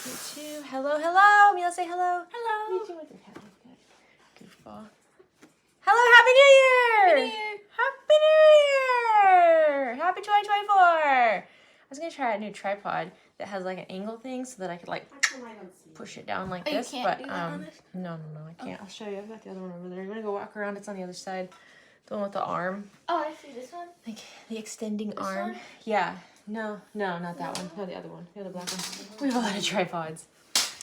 You too. Hello, hello. Mila, say hello. Hello. You too with your hat. Goofball. Hello, Happy New Year! Happy New Year! Happy New Year! Happy 2024! I was gonna try a new tripod that has like an angle thing so that I could like push it down like this. You can't but do that on this? no, I can't. I'll show you. I've got the other one over there. You wanna go walk around? It's on the other side. The one with the arm. Oh, I see this one. Like the extending arm. One? Yeah. No, not that one. No, the other one. The other black one. We have a lot of tripods.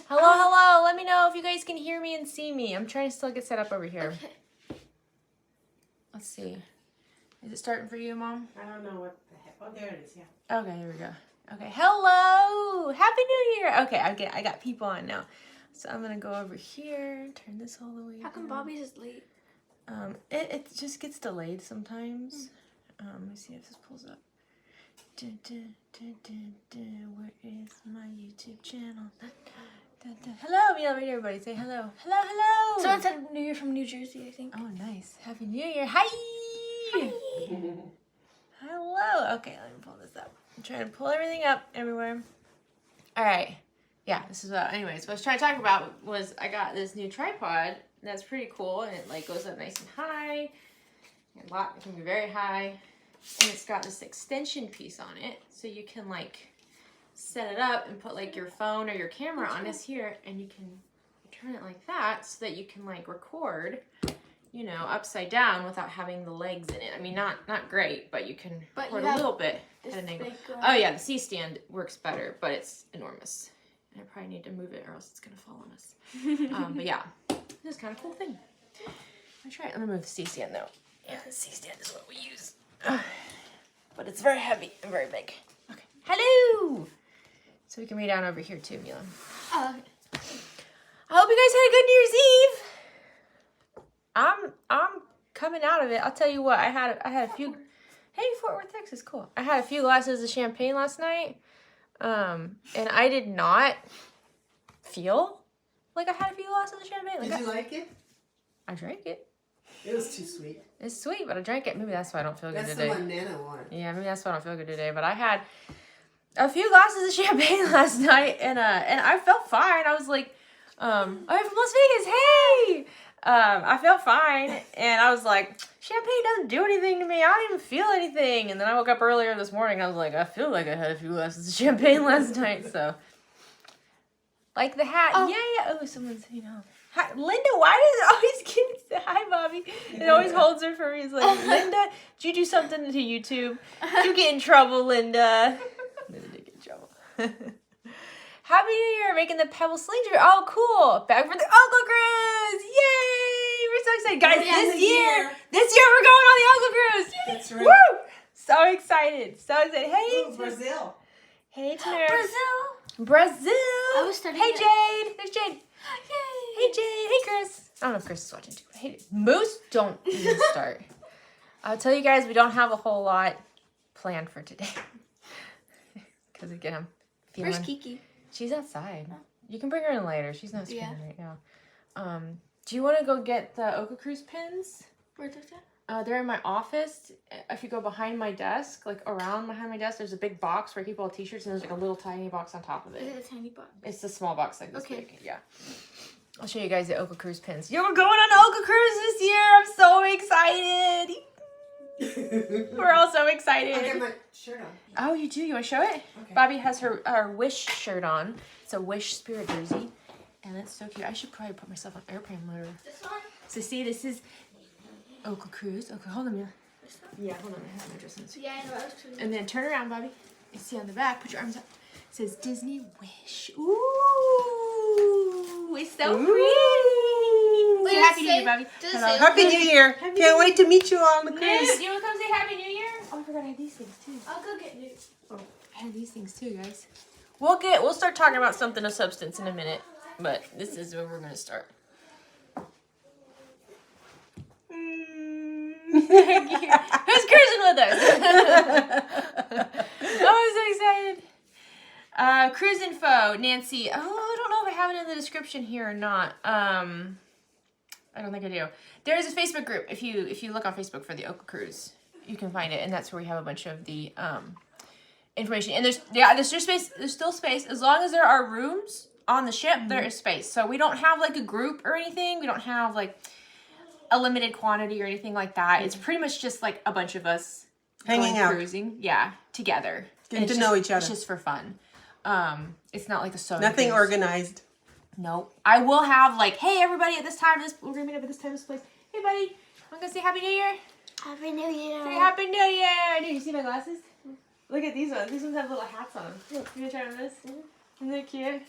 Hello. Let me know if you guys can hear me and see me. I'm trying to still get set up over here. Okay. Let's see. Is it starting for you, Mom? I don't know what the heck. Oh, there it is. Yeah. Okay, here we go. Okay, hello. Happy New Year. Okay, I got people on now. So I'm gonna go over here. Turn this all the way. How come down. Bobby's is late? It just gets delayed sometimes. Let me see if this pulls up. Where is my YouTube channel? Hello, Mila, right here, everybody. Say hello. Hello. Someone said New Year from New Jersey, I think. Oh, nice. Happy New Year. Hi. Hello. Okay, let me pull this up. I'm trying to pull everything up everywhere. All right. Yeah, this is what, anyways, what I was trying to talk about was I got this new tripod that's pretty cool, and it like goes up nice and high. It can be very high. And it's got this extension piece on it, so you can like set it up and put like your phone or your camera on this here, and you can turn it like that so that you can like record, you know, upside down without having the legs in it. I mean, not great, but you can record a little bit at an angle. Oh yeah, the C-stand works better, but it's enormous. And I probably need to move it or else it's gonna fall on us. But yeah, this is kind of a cool thing. I'm gonna move the C-stand though. Yeah, the C-stand is what we use. But it's very heavy and very big. Okay. Hello! So we can read down over here too, Mila. Oh, okay. I hope you guys had a good New Year's Eve. I'm coming out of it. I'll tell you what, I had a few. Hey, Fort Worth, Texas, cool. I had a few glasses of champagne last night. And I did not feel like I had a few glasses of champagne. Did you like it? I drank it. It was too sweet. It's sweet, but I drank it. Maybe that's why I don't feel good That's today. the one Nana wanted. Yeah, maybe that's why I don't feel good today. But I had a few glasses of champagne last night, and I felt fine. I was like, I'm from Las Vegas. Hey, I felt fine, and I was like, champagne doesn't do anything to me. I don't even feel anything. And then I woke up earlier this morning. I was like, I feel like I had a few glasses of champagne last night. So, like the hat. Oh. Yeah. Oh, someone's Hi, Linda, why does it always get... Hi, Bobby. It always holds her for me. It's like, Linda, did you do something to YouTube? Did you get in trouble, Linda? Linda did get in trouble. Happy New Year, making the Pebble Sling. Oh, cool. Back for the Uncle Cruise. Yay. We're so excited. Guys, this year we're going on the Uncle Cruise. That's right. Woo. So excited. Hey. Ooh, Brazil. Hey, Tamara. I Brazil. was studying Hey, it. Jade. There's Jade. Yay. Hey, Jade. Hey, Chris. I don't know if Chris is watching too. Hey, most don't even start. I'll tell you guys, we don't have a whole lot planned for today. Because again, I'm feeling... Where's Kiki? She's outside. You can bring her in later. She's not screaming right now. Do you want to go get the OklaRoots pins? Where's that? They're in my office. If you go behind my desk, like around behind my desk, there's a big box where people have t-shirts, and there's like a little tiny box on top of it. Is it a tiny box? It's the small box like this big. Yeah. I'll show you guys the OklaRoots pins. We're going on OklaRoots this year. I'm so excited. We're all so excited. I got my shirt on. Oh, you do? You want to show it? Okay. Bobby has her Wish shirt on. It's a Wish spirit jersey. And it's so cute. I should probably put myself on airplane mode. This one? So see, this is OklaRoots. Okay, hold on, Mia. This one? Yeah, hold on. I have my dress on. Yeah, I know. I was too. And then turn around, Bobby. You see on the back, put your arms up. It says Disney Wish. Ooh, it's so pretty. Wait, Say Happy New Year, Bobby. Does it Hello. say Happy New Year. Can't wait to meet you on the Yes. cruise. You want to come say Happy New Year? Oh, I forgot I had these things too. I'll go get new. Oh, I had these things too, guys. We'll start talking about something of substance in a minute, but this is where we're gonna start. Who's cruising with us? Oh, I'm so excited. Cruise info, Nancy. Oh, I don't know if I have it in the description here or not. I don't think I do. There is a Facebook group. If you look on Facebook for the OklaRoots, you can find it, and that's where we have a bunch of the information. And there's still space. There's still space as long as there are rooms on the ship. There is space. So we don't have like a group or anything. We don't have like a limited quantity or anything like that. It's pretty much just like a bunch of us Hanging out. cruising, together. Getting to know each other. It's just for fun. It's not like a sewing. Nothing cruise. organized. Nope. I will have like, hey everybody, at this time, we're gonna meet up at this time, this place. Hey buddy, I'm gonna say Happy New Year. Happy New Year. Say Happy New Year. Did you see my glasses? Look at these ones. These ones have little hats on them. You gonna try on this? Isn't that cute?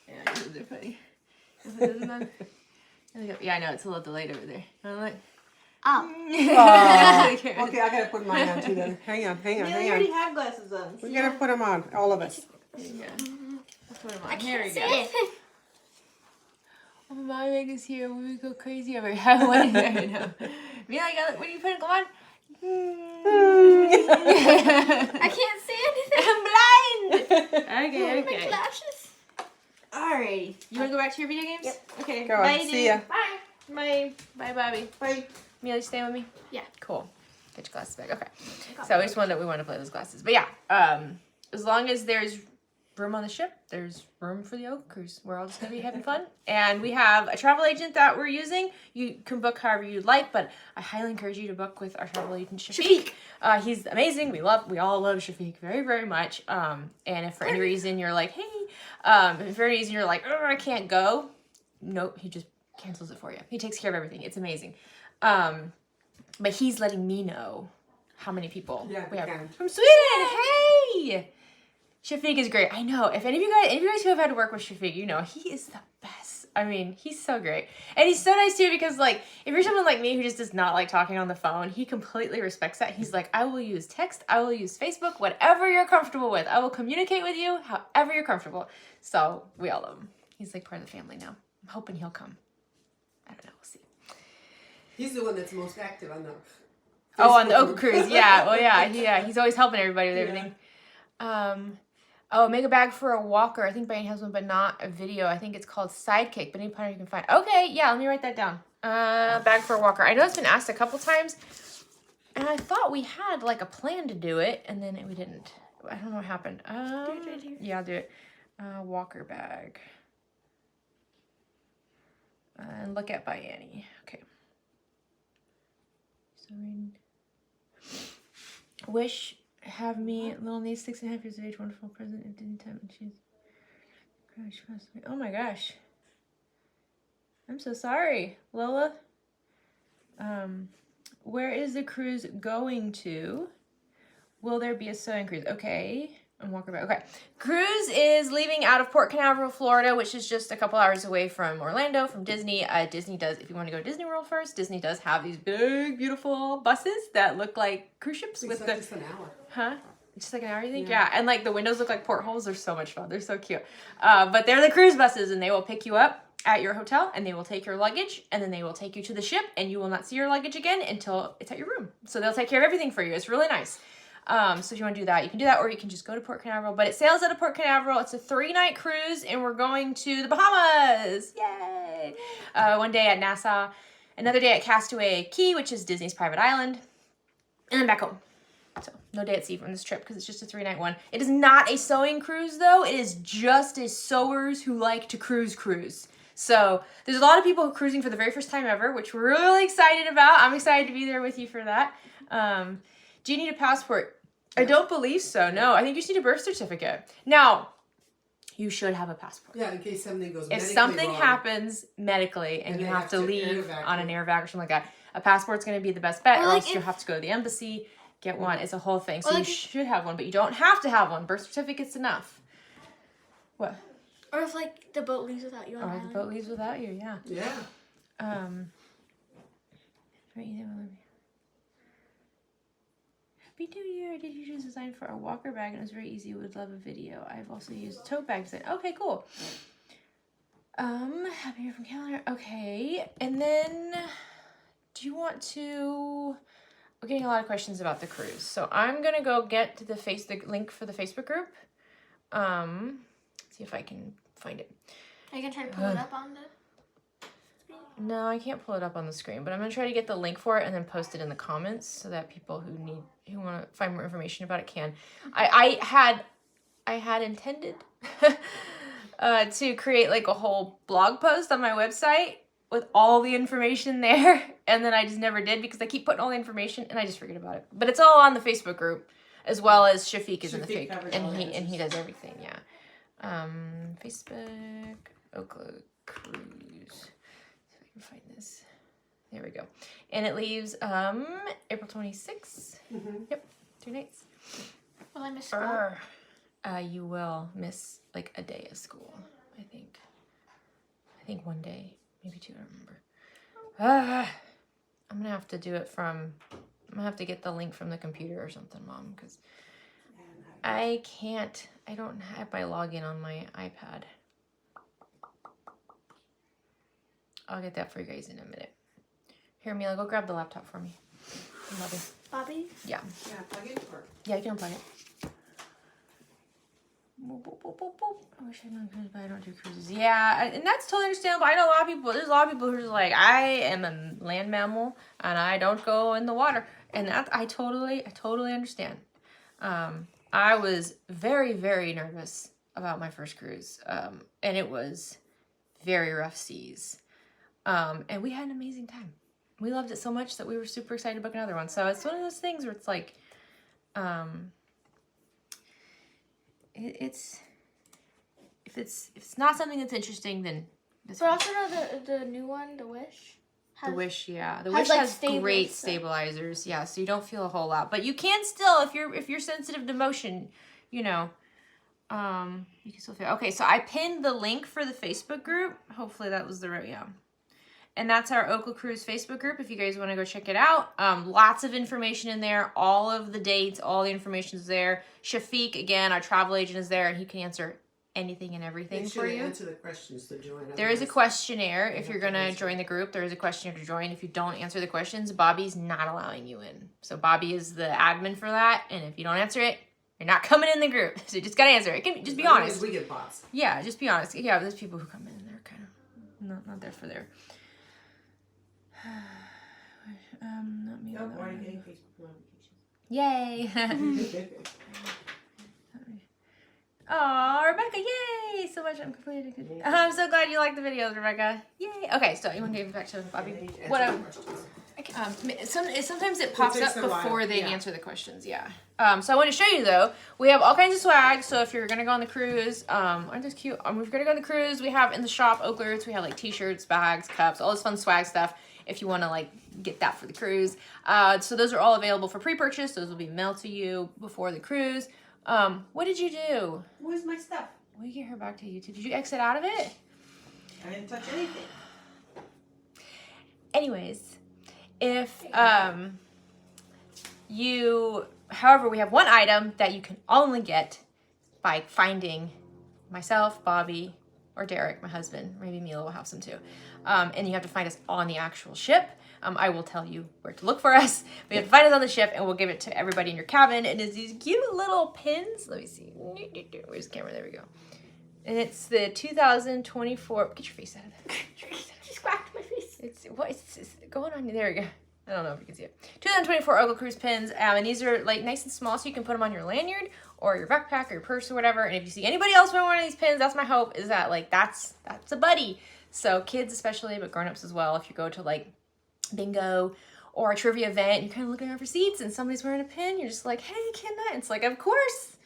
Yeah, these are funny. Yeah, I know it's a little delayed over there. Look. Oh. Okay, I gotta put mine on too then. Hang on. You already have glasses on. We gotta put them on, all of us. There you go. Let's put them on. I Here we can't go. see it. Oh, my make us here. We go crazy over here. What is there now? Mila, what are you putting on? I can't see anything. I'm blind. Okay. My glasses. Alrighty. You want to go back to your video games? Yep. Okay. Go on. Bye, See dude. ya. Bye. Bye, Bobby. Bye. Mila, you staying with me? Yeah. Cool. Get your glasses back. Okay. So we want to play those glasses. But yeah, as long as there's room on the ship, there's room for the Oak Cruise. We're all just going to be having fun. And we have a travel agent that we're using. You can book however you'd like, but I highly encourage you to book with our travel agent, Shafiq. He's amazing. We all love Shafiq very, very much. And if for any reason you're like, hey, if for any reason you're like, oh, I can't go, nope, he just cancels it for you. He takes care of everything. It's amazing. But he's letting me know how many people we have from Sweden. Hey! Shafiq is great. I know. If any of you guys who have had to work with Shafiq, you know he is the best. I mean, he's so great. And he's so nice too because like if you're someone like me who just does not like talking on the phone, he completely respects that. He's like, I will use text, I will use Facebook, whatever you're comfortable with. I will communicate with you however you're comfortable. So we all love him. He's like part of the family now. I'm hoping he'll come. I don't know. We'll see. He's the one that's most active on the on the Oak Cruise. Yeah. Well, yeah. He's always helping everybody with everything. Make a bag for a walker. I think Brian has one, but not a video. I think it's called Sidekick, but any partner you can find. Okay, yeah, let me write that down. Bag for a walker. I know it's been asked a couple times, and I thought we had like a plan to do it, and then we didn't. I don't know what happened. Do it right here. Yeah, I'll do it. Walker bag. And look at by Annie. Okay. So wish have me little niece 6.5 years of age, wonderful present at dinner time, and she's passed away. Oh my gosh. I'm so sorry, Lola. Where is the cruise going to? Will there be a sewing cruise? Okay. And walk about. Okay. Cruise is leaving out of Port Canaveral, Florida, which is just a couple hours away from Orlando, from Disney. Disney does, if you want to go to Disney World first, Disney does have these big, beautiful buses that look like cruise ships with the. Just an hour. Huh? Just like an hour, you think? Yeah. And like the windows look like portholes. They're so much fun. They're so cute. But they're the cruise buses, and they will pick you up at your hotel, and they will take your luggage, and then they will take you to the ship, and you will not see your luggage again until it's at your room. So they'll take care of everything for you. It's really nice. So if you want to do that, you can do that, or you can just go to Port Canaveral. But it sails out of Port Canaveral. It's a 3-night cruise, and we're going to the Bahamas. Yay! One day at Nassau, another day at Castaway Cay, which is Disney's private island, and then back home. So no day at sea on this trip because it's just a 3-night one. It is not a sewing cruise, though. It is just a sewers who like to cruise. So there's a lot of people cruising for the very first time ever, which we're really excited about. I'm excited to be there with you for that. Do you need a passport? I don't believe so. No, I think you just need a birth certificate. Now, you should have a passport. Yeah, in case something goes. If something happens medically and you have to leave on an air vac or something like that, a passport's going to be the best bet, or else you'll have to go to the embassy, get one. It's a whole thing. So you should have one, but you don't have to have one. Birth certificate's enough. What? Or if like the boat leaves without you on the island. The boat leaves without you. Yeah. Yeah. Happy New Year! Did you just design for a walker bag? And it was very easy. Would love a video. I've also used tote bags. Okay, cool. Happy Year from calendar. Okay, and then do you want to? We're getting a lot of questions about the cruise, so I'm gonna go get to the link for the Facebook group. See if I can find it. Are you gonna try to pull it up on the recipe? No, I can't pull it up on the screen, but I'm gonna try to get the link for it and then post it in the comments so that people who want to find more information about it can. I had intended to create like a whole blog post on my website with all the information there, and then I just never did because I keep putting all the information and I just forget about it. But it's all on the Facebook group, as well as Shafiq is in the Shafiq Facebook, covers all the and he answers. does everything. Yeah, Facebook OklaRoots. See if I can find this. There we go, and it leaves April 26th. Yep, 2 nights. Will I miss school? You will miss like a day of school, I think. I think 1 day, maybe 2, I don't remember. I'm gonna have to do it I'm gonna have to get the link from the computer or something, Mom, because I don't have my login on my iPad. I'll get that for you guys in a minute. Here, Mila, go grab the laptop for me. I love you. Bobby? Yeah. Yeah, plug it or? Yeah, you can unplug it. Boop, boop, boop, boop, boop. I wish I knew cruises, but I don't do cruises. Yeah, and that's totally understandable. I know a lot of people, there's a lot of people who are just like, I am a land mammal and I don't go in the water. And that I totally understand. I was very, very nervous about my first cruise. And it was very rough seas. And we had an amazing time. We loved it so much that we were super excited to book another one. So it's one of those things where it's like, if it's not something that's interesting, then But also know the new one, the Wish. The Wish, yeah, the has, Wish like, has great stabilizers, yeah. So you don't feel a whole lot, but you can still, if you're sensitive to motion, you know, you can still feel. Okay, so I pinned the link for the Facebook group. Hopefully that was the right, yeah. And that's our OklaRoots Facebook group if you guys want to go check it out. Lots of information in there. All of the dates, all the information is there. Shafiq, again, our travel agent, is there, and he can answer anything and everything Make for sure they you. answer the questions to join. There is a otherwise- questionnaire if you're going to join the group. There is a questionnaire to join. If you don't answer the questions, Bobby's not allowing you in. So Bobby is the admin for that, and if you don't answer it, you're not coming in the group. So you just got to answer it. Just be Otherwise, honest. we get bots. Yeah, just be honest. Yeah, there's people who come in and they're kind of not there for their... not me. Oh, why are you getting Facebook notifications? Yay! Oh, Rebecca, yay! So much, I'm completely addicted. I'm so glad you like the videos, Rebecca. Yay! Okay, so you want to give it back to Bobby? What? Sometimes it pops up before they answer the questions. Yeah. So I want to show you though. We have all kinds of swag. So if you're gonna go on the cruise, aren't those cute? If you're gonna go on the cruise, we have in the shop OklaRoots. We have like t-shirts, bags, cups, all this fun swag stuff. If you want to like get that for the cruise, so those are all available for pre-purchase. Those will be mailed to you before the cruise. What did you do? Where's my stuff? We get her back to YouTube. Did you exit out of it? I didn't touch anything. Anyways, if however, we have one item that you can only get by finding myself, Bobby, or Derek, my husband. Maybe Mila will have some too. And you have to find us on the actual ship. I will tell you where to look for us. But you have to find us on the ship, and we'll give it to everybody in your cabin. It is these cute little pins. Let me see. Where's the camera? There we go. And it's the 2024. Get your face out of there. She scratched my face. It's going on. There we go. I don't know if you can see it. 2024 OklaRoots pins. And these are like nice and small, so you can put them on your lanyard or your backpack or your purse or whatever. And if you see anybody else wearing one of these pins, that's my hope, is that like that's a buddy. So kids especially, but grown-ups as well. If you go to like bingo or a trivia event, you're kind of looking around for seats and somebody's wearing a pin, you're just like, hey, can I? It's like, of course.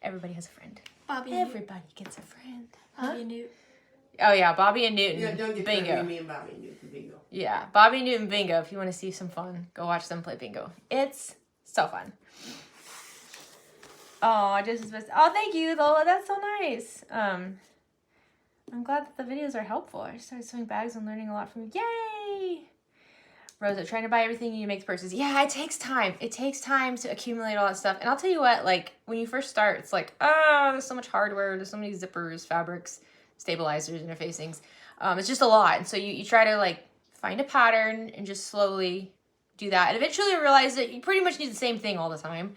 Everybody has a friend. Bobby. Everybody gets a friend. Bobby and Newt. Oh yeah, Bobby and Newton. Yeah, don't get bingo. me and Bobby and Newton bingo. Yeah, Bobby and Newton bingo. If you want to see some fun, go watch them play bingo. It's so fun. Oh, just as best. Oh, thank you, Lola. That's so nice. I'm glad that the videos are helpful. I just started sewing bags and learning a lot from you. Yay! Rosa, trying to buy everything you need to make purses. Yeah, it takes time. It takes time to accumulate all that stuff. And I'll tell you what, like, when you first start, it's like, oh, there's so much hardware. There's so many zippers, fabrics, stabilizers, interfacings. It's just a lot. And so you try to, like, find a pattern and just slowly do that. And eventually you realize that you pretty much need the same thing all the time.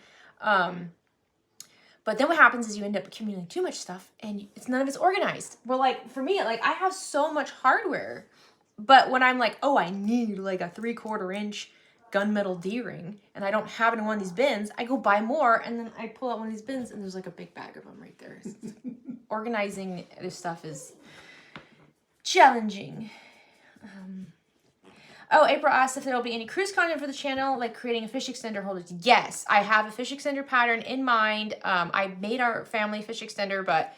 But then what happens is you end up accumulating too much stuff and none of it's organized. Well, like, for me, like, I have so much hardware But when I'm like, oh, I need like a 3/4 inch gunmetal D-ring, and I don't have it in one of these bins, I go buy more, and then I pull out one of these bins, and there's like a big bag of them right there. Organizing this stuff is challenging. Oh, April asked if there will be any cruise content for the channel, like creating a fish extender holders. Yes, I have a fish extender pattern in mind. I made our family fish extender, but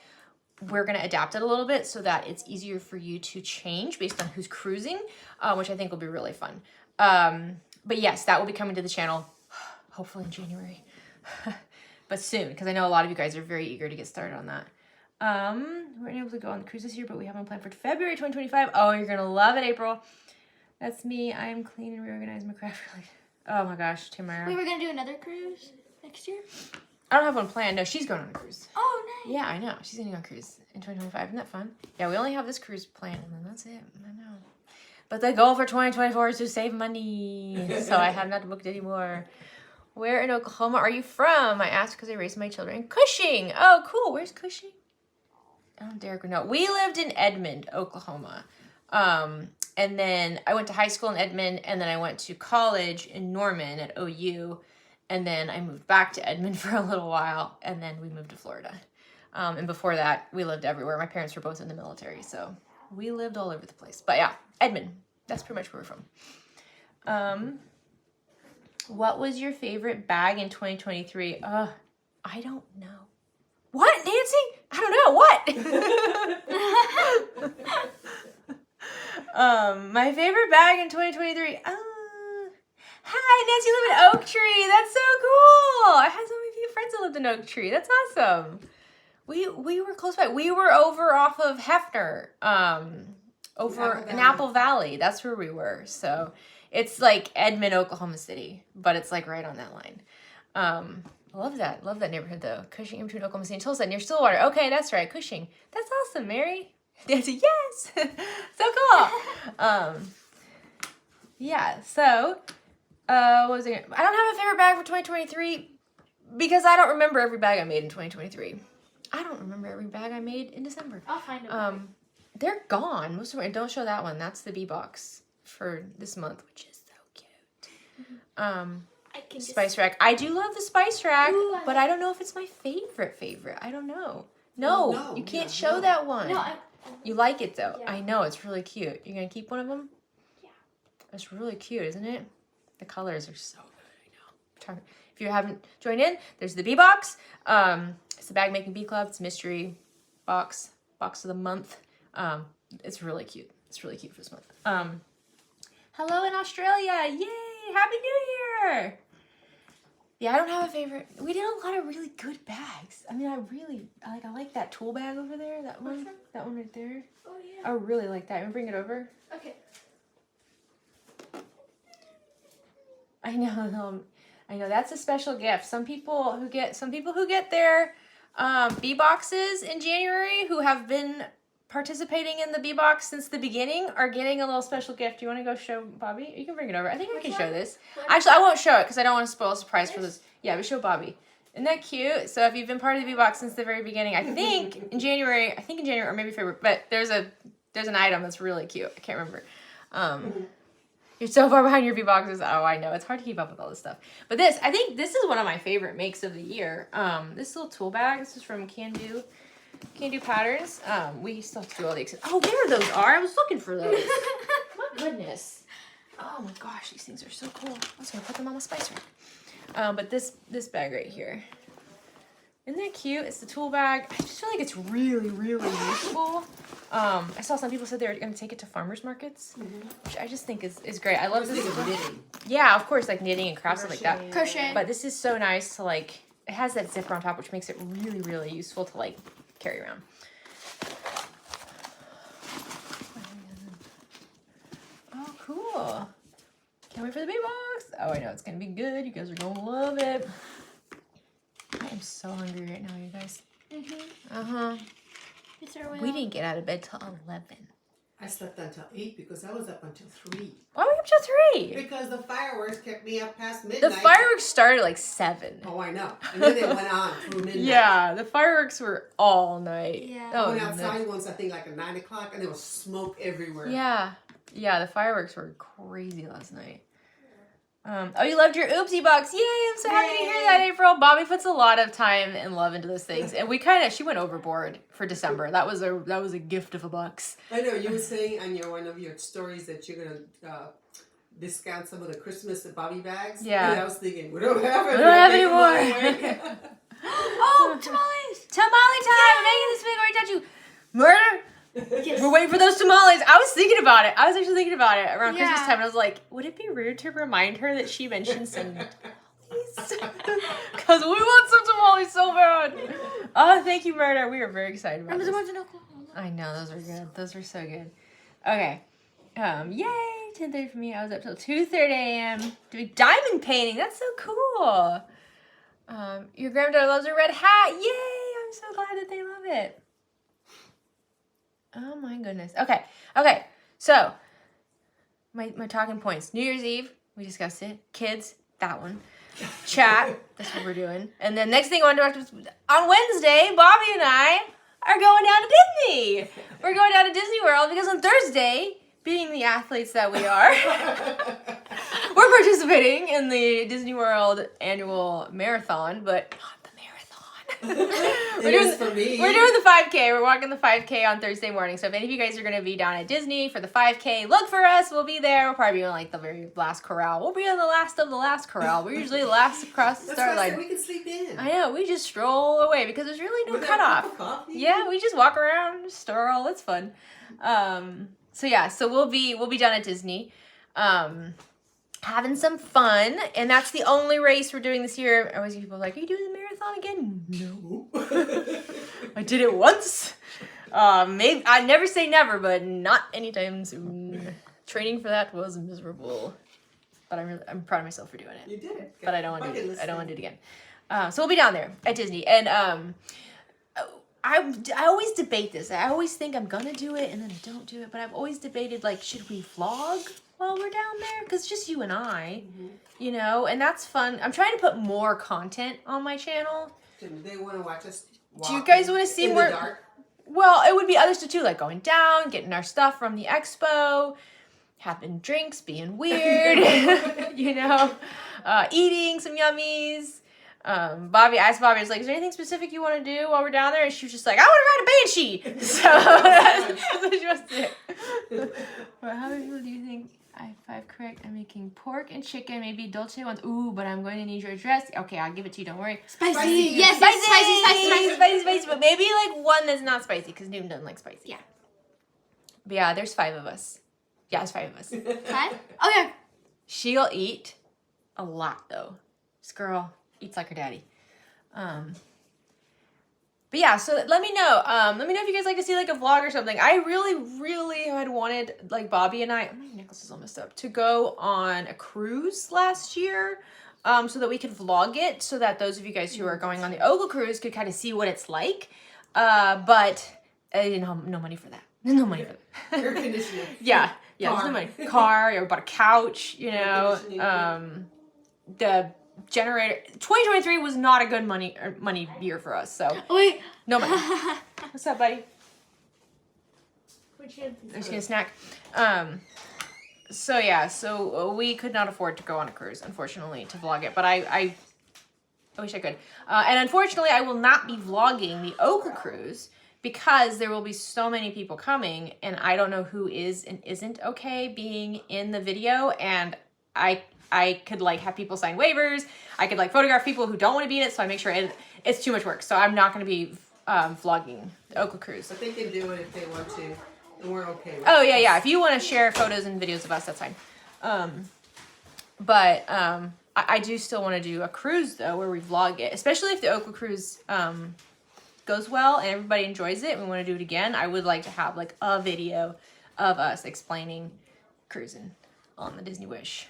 we're going to adapt it a little bit so that it's easier for you to change based on who's cruising, which I think will be really fun. But yes, that will be coming to the channel, hopefully in January, but soon, because I know a lot of you guys are very eager to get started on that. We're able to go on the cruise this year, but we haven't planned for February 2025. Oh, you're going to love it, April. That's me. I am clean and reorganized my craft. Oh my gosh, Tamara. We were gonna do another cruise next year. I don't have one planned. No, she's going on a cruise. Oh, nice. Yeah, I know. She's going to go on a cruise in 2025. Isn't that fun? Yeah, we only have this cruise planned, and then that's it. I know. But the goal for 2024 is to save money, so I have not booked anymore. Where in Oklahoma are you from? I asked because I raised my children in Cushing. Oh, cool. Where's Cushing? Oh, Derek would know. We lived in Edmond, Oklahoma. And then I went to high school in Edmond, and then I went to college in Norman at OU, and then I moved back to Edmond for a little while, and then we moved to Florida. And before that, we lived everywhere. My parents were both in the military, so we lived all over the place. But yeah, Edmond, that's pretty much where we're from. What was your favorite bag in 2023? I don't know. What, Nancy? I don't know. What? My favorite bag in 2023. Hi, Nancy, you live in Oak Tree. That's so cool. I had so many few friends that lived in Oak Tree. That's awesome. We were close by. We were over off of Hefner, over in Apple Valley. That's where we were. So it's like Edmond, Oklahoma City, but it's like right on that line. I love that. Love that neighborhood though. Cushing in between Oklahoma City and Tulsa near Stillwater. Okay, that's right. Cushing. That's awesome, Mary. Nancy, yes. So cool. Yeah, so what was it? I don't have a favorite bag for 2023 because I don't remember every bag I made in 2023. I don't remember every bag I made in December. I'll find them. They're gone. Most of them. Don't show that one. That's the B box for this month, which is so cute. Spice rack. I do love the spice rack, but I don't know if it's my favorite. I don't know. No, you can't show that one. No, you like it though. Yeah. I know, it's really cute. You're gonna keep one of them? Yeah. It's really cute, isn't it? The colors are so good. I know. If you haven't joined in, there's the B box. It's the Bag Making Bee Club. It's mystery box of the month. It's really cute. It's really cute for this month. Hello in Australia. Yay! Happy New Year! Yeah, I don't have a favorite. We did a lot of really good bags. I mean, I like that tool bag over there. That one. one? That one right there. Oh, yeah. I really like that. I'm gonna bring it over. Okay. I know. That's a special gift. Some people who get their bee boxes in January, who have been participating in the bee box since the beginning, are getting a little special gift. Do you want to go show Bobby? You can bring it over. I think I can show this. Actually, I won't show it because I don't want to spoil a surprise for this. Yeah, but show Bobby. Isn't that cute? So if you've been part of the bee box since the very beginning, I think in January or maybe February, but there's an item that's really cute. I can't remember. You're so far behind your bee boxes. Oh, I know. It's hard to keep up with all this stuff. But I think this is one of my favorite makes of the year. This little tool bag. This is from Can Do Patterns. We still have to do all the oh, there those are. I was looking for those. My goodness. Oh my gosh, these things are so cool. I was gonna put them on my spice rack. But this bag right here. Isn't that cute? It's the tool bag. I just feel like it's really, really useful. I saw some people said they were going to take it to farmers markets, which I just think is great. I love this. Knitting. Yeah, of course, like knitting and crafts and like that. Crochet. But this is so nice to like, it has that zipper on top, which makes it really, really useful to like carry around. Oh, cool. Can't wait for the bee box. Oh, I know it's going to be good. You guys are going to love it. I am so hungry right now, you guys. We didn't get out of bed till 11. I slept until 8 because I was up until 3. Why were you up till 3? Because the fireworks kept me up past midnight. The fireworks started at like 7. Oh, I know. And then they went on through midnight. Yeah, the fireworks were all night. Yeah. I went outside once, I think like at 9 o'clock, and there was smoke everywhere. Yeah. Yeah, the fireworks were crazy last night. Oh, you loved your oopsie box. Yay, I'm so happy to hear that, April. Bobby puts a lot of time and love into those things. And she went overboard for December. That was a gift of a box. I know, you were saying on one of your stories that you're going to discount some of the Christmas Bobby bags. Yeah. And I was thinking, we don't have any more. Oh, tamales! Tamale time! We're making this big. I got you. Murder? Yes. We're waiting for those tamales. I was thinking about it. I was actually thinking about it around Christmas Yeah. time. And I was like, would it be rude to remind her that she mentioned some tamales? Because we want some tamales so bad. Oh, thank you, Murder. We are very excited about Remember this. the ones in Oklahoma? I know, those were good. Those were so good. Okay. Yay! 10:30 for me. I was up till 2:30 a.m. doing diamond painting. That's so cool. Your granddaughter loves her red hat. Yay! I'm so glad that they love it. Oh my goodness. Okay. So, my talking points. New Year's Eve, we discussed it. Kids, that one. Chat, that's what we're doing. And then next thing I want to talk to on Wednesday, Bobby and I are going down to Disney. We're going down to Disney World because on Thursday, being the athletes that we are, we're participating in the Disney World annual marathon, but not the marathon. We're doing the 5K. We're walking the 5K on Thursday morning. So if any of you guys are going to be down at Disney for the 5K, look for us. We'll be there. We'll probably be on like the very last corral. We'll be on the last of the last corral. We're usually the last across the start line. We can sleep in. I know. We just stroll away because there's really no cutoff. Yeah, we just walk around, just stroll. It's fun. So we'll be down at Disney. Having some fun, and that's the only race we're doing this year. I always get people like, are you doing the marathon again? No. I did it once. Maybe I never say never, but not anytime soon. Training for that was miserable. But I'm proud of myself for doing it. You did it. But I don't want to do it. I don't want to do it again. So we'll be down there at Disney. And I always debate this. I always think I'm gonna do it and then I don't do it. But I've always debated, like, should we vlog while we're down there? Because it's just you and I, you know, and that's fun. I'm trying to put more content on my channel. Do they want to watch us walk Do you guys want to see in more? the dark? Well, it would be other stuff too, like going down, getting our stuff from the expo, having drinks, being weird, you know, eating some yummies. Bobby asked Bobby, I was like, is there anything specific you want to do while we're down there? And she was just like, I want to ride a banshee. So that's what she wants to do. But how many people do you think I have 5 correct? I'm making pork and chicken, maybe dolce ones. Ooh, but I'm going to need your address. Okay, I'll give it to you. Don't worry. Spicy. Yes, spicy. But maybe like one that's not spicy because Newton doesn't like spicy. Yeah. But yeah, there's 5 of us. Yeah, there's 5 of us. 5? Okay. She'll eat a lot though. This girl eats like her daddy. But yeah, so let me know. Let me know if you guys like to see like a vlog or something. I really had wanted like Bobby and I, my necklace is all messed up, to go on a cruise last year. So that we could vlog it, so that those of you guys who are going on the Ogle cruise could kind of see what it's like. But I didn't have no money for that. No money for that. Air conditioning. Yeah, there's no money. Car, or bought a couch, you know. The generator. 2023 was not a good money year for us, so Wait. no money. What's up, buddy? I'm just gonna snack. So yeah, so we could not afford to go on a cruise, unfortunately, to vlog it. But I wish I could. And unfortunately, I will not be vlogging the Ogle cruise because there will be so many people coming, and I don't know who is and isn't okay being in the video. And I could like have people sign waivers. I could like photograph people who don't want to be in it, so I make sure it's too much work. So I'm not going to be vlogging the Ogle cruise. But they can do it if they want to, and we're okay with Oh yeah. If you want to share photos and videos of us, that's fine. But I do still want to do a cruise though, where we vlog it, especially if the Ogle cruise goes well and everybody enjoys it and we want to do it again. I would like to have like a video of us explaining cruising on the Disney Wish.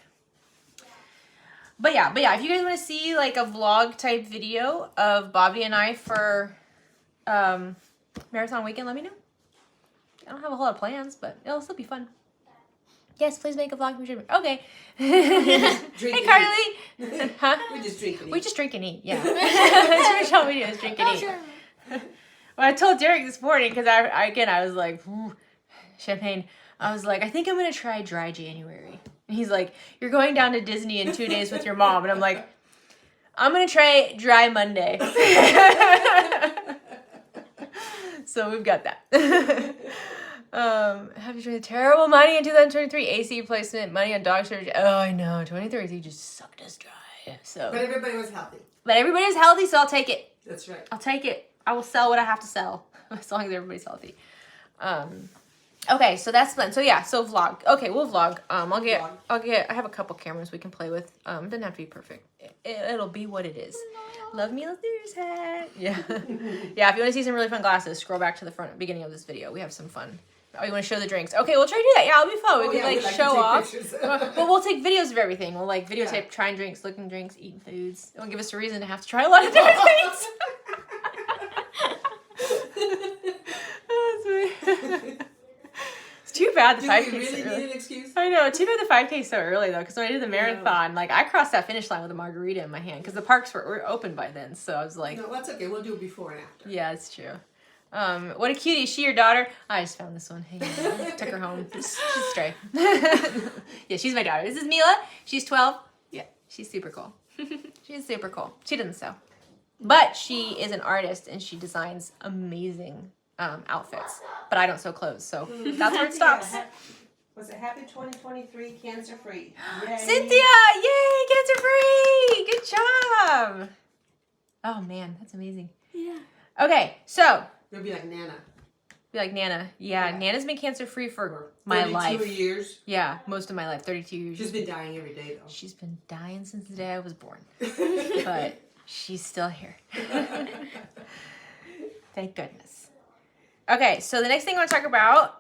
But yeah, if you guys want to see like a vlog type video of Bobby and I for marathon weekend, let me know. I don't have a whole lot of plans, but it'll still be fun. Yes, please make a vlog. Okay. Hey, Carly. Huh? We just drink and eat. We just drink and eat, yeah. That's what we do, is drink and eat. Sure. Well, I told Derek this morning, because I was like, ooh, champagne. I was like, I think I'm going to try dry January. And he's like, you're going down to Disney in 2 days with your mom. And I'm like, I'm going to try dry Monday. So we've got that. Have you tried terrible money in 2023? AC replacement, money on dog surgery. Oh, I know. 2023 just sucked us dry. So, But everybody was healthy. But everybody was healthy, so I'll take it. That's right. I'll take it. I will sell what I have to sell as long as everybody's healthy. Okay, so that's fun. So yeah, so vlog. Okay, we'll vlog. I have a couple cameras we can play with. It doesn't have to be perfect. It'll be what it is. Love me, Leather's hat. Yeah. Yeah, if you want to see some really fun glasses, scroll back to the beginning of this video. We have some fun. Oh, you want to show the drinks? Okay, we'll try to do that. Yeah, it'll be fun. We can show off. But we'll take videos of everything. We'll videotape trying drinks, looking drinks, eating foods. It'll give us a reason to have to try a lot of different things. It's too bad the 5K Do we really so early. need an excuse? I know. Too bad the 5K is so early though, because when I did the marathon, I crossed that finish line with a margarita in my hand because the parks were open by then. So I was like, no, that's okay. We'll do it before and after. yeah, it's true. What a cutie. Is she your daughter? I just found this one. Hey, took her home. She's stray. Yeah, she's my daughter. This is Mila. She's 12. Yeah, she's super cool. She's super cool. She doesn't sew. But she is an artist and she designs amazing outfits. But I don't sew clothes, so that's where it stops. Was it happy 2023 cancer free? Cynthia! Yay! Cancer free! Good job! Oh man, that's amazing. Yeah. Okay, so You'll be like Nana. be like Nana. Yeah, Yeah. Nana's been cancer free for my 32 life. years. Yeah, most of my life. 32 years. She's been dying every day though. She's been dying since the day I was born. But she's still here. Thank goodness. Okay, so the next thing I want to talk about,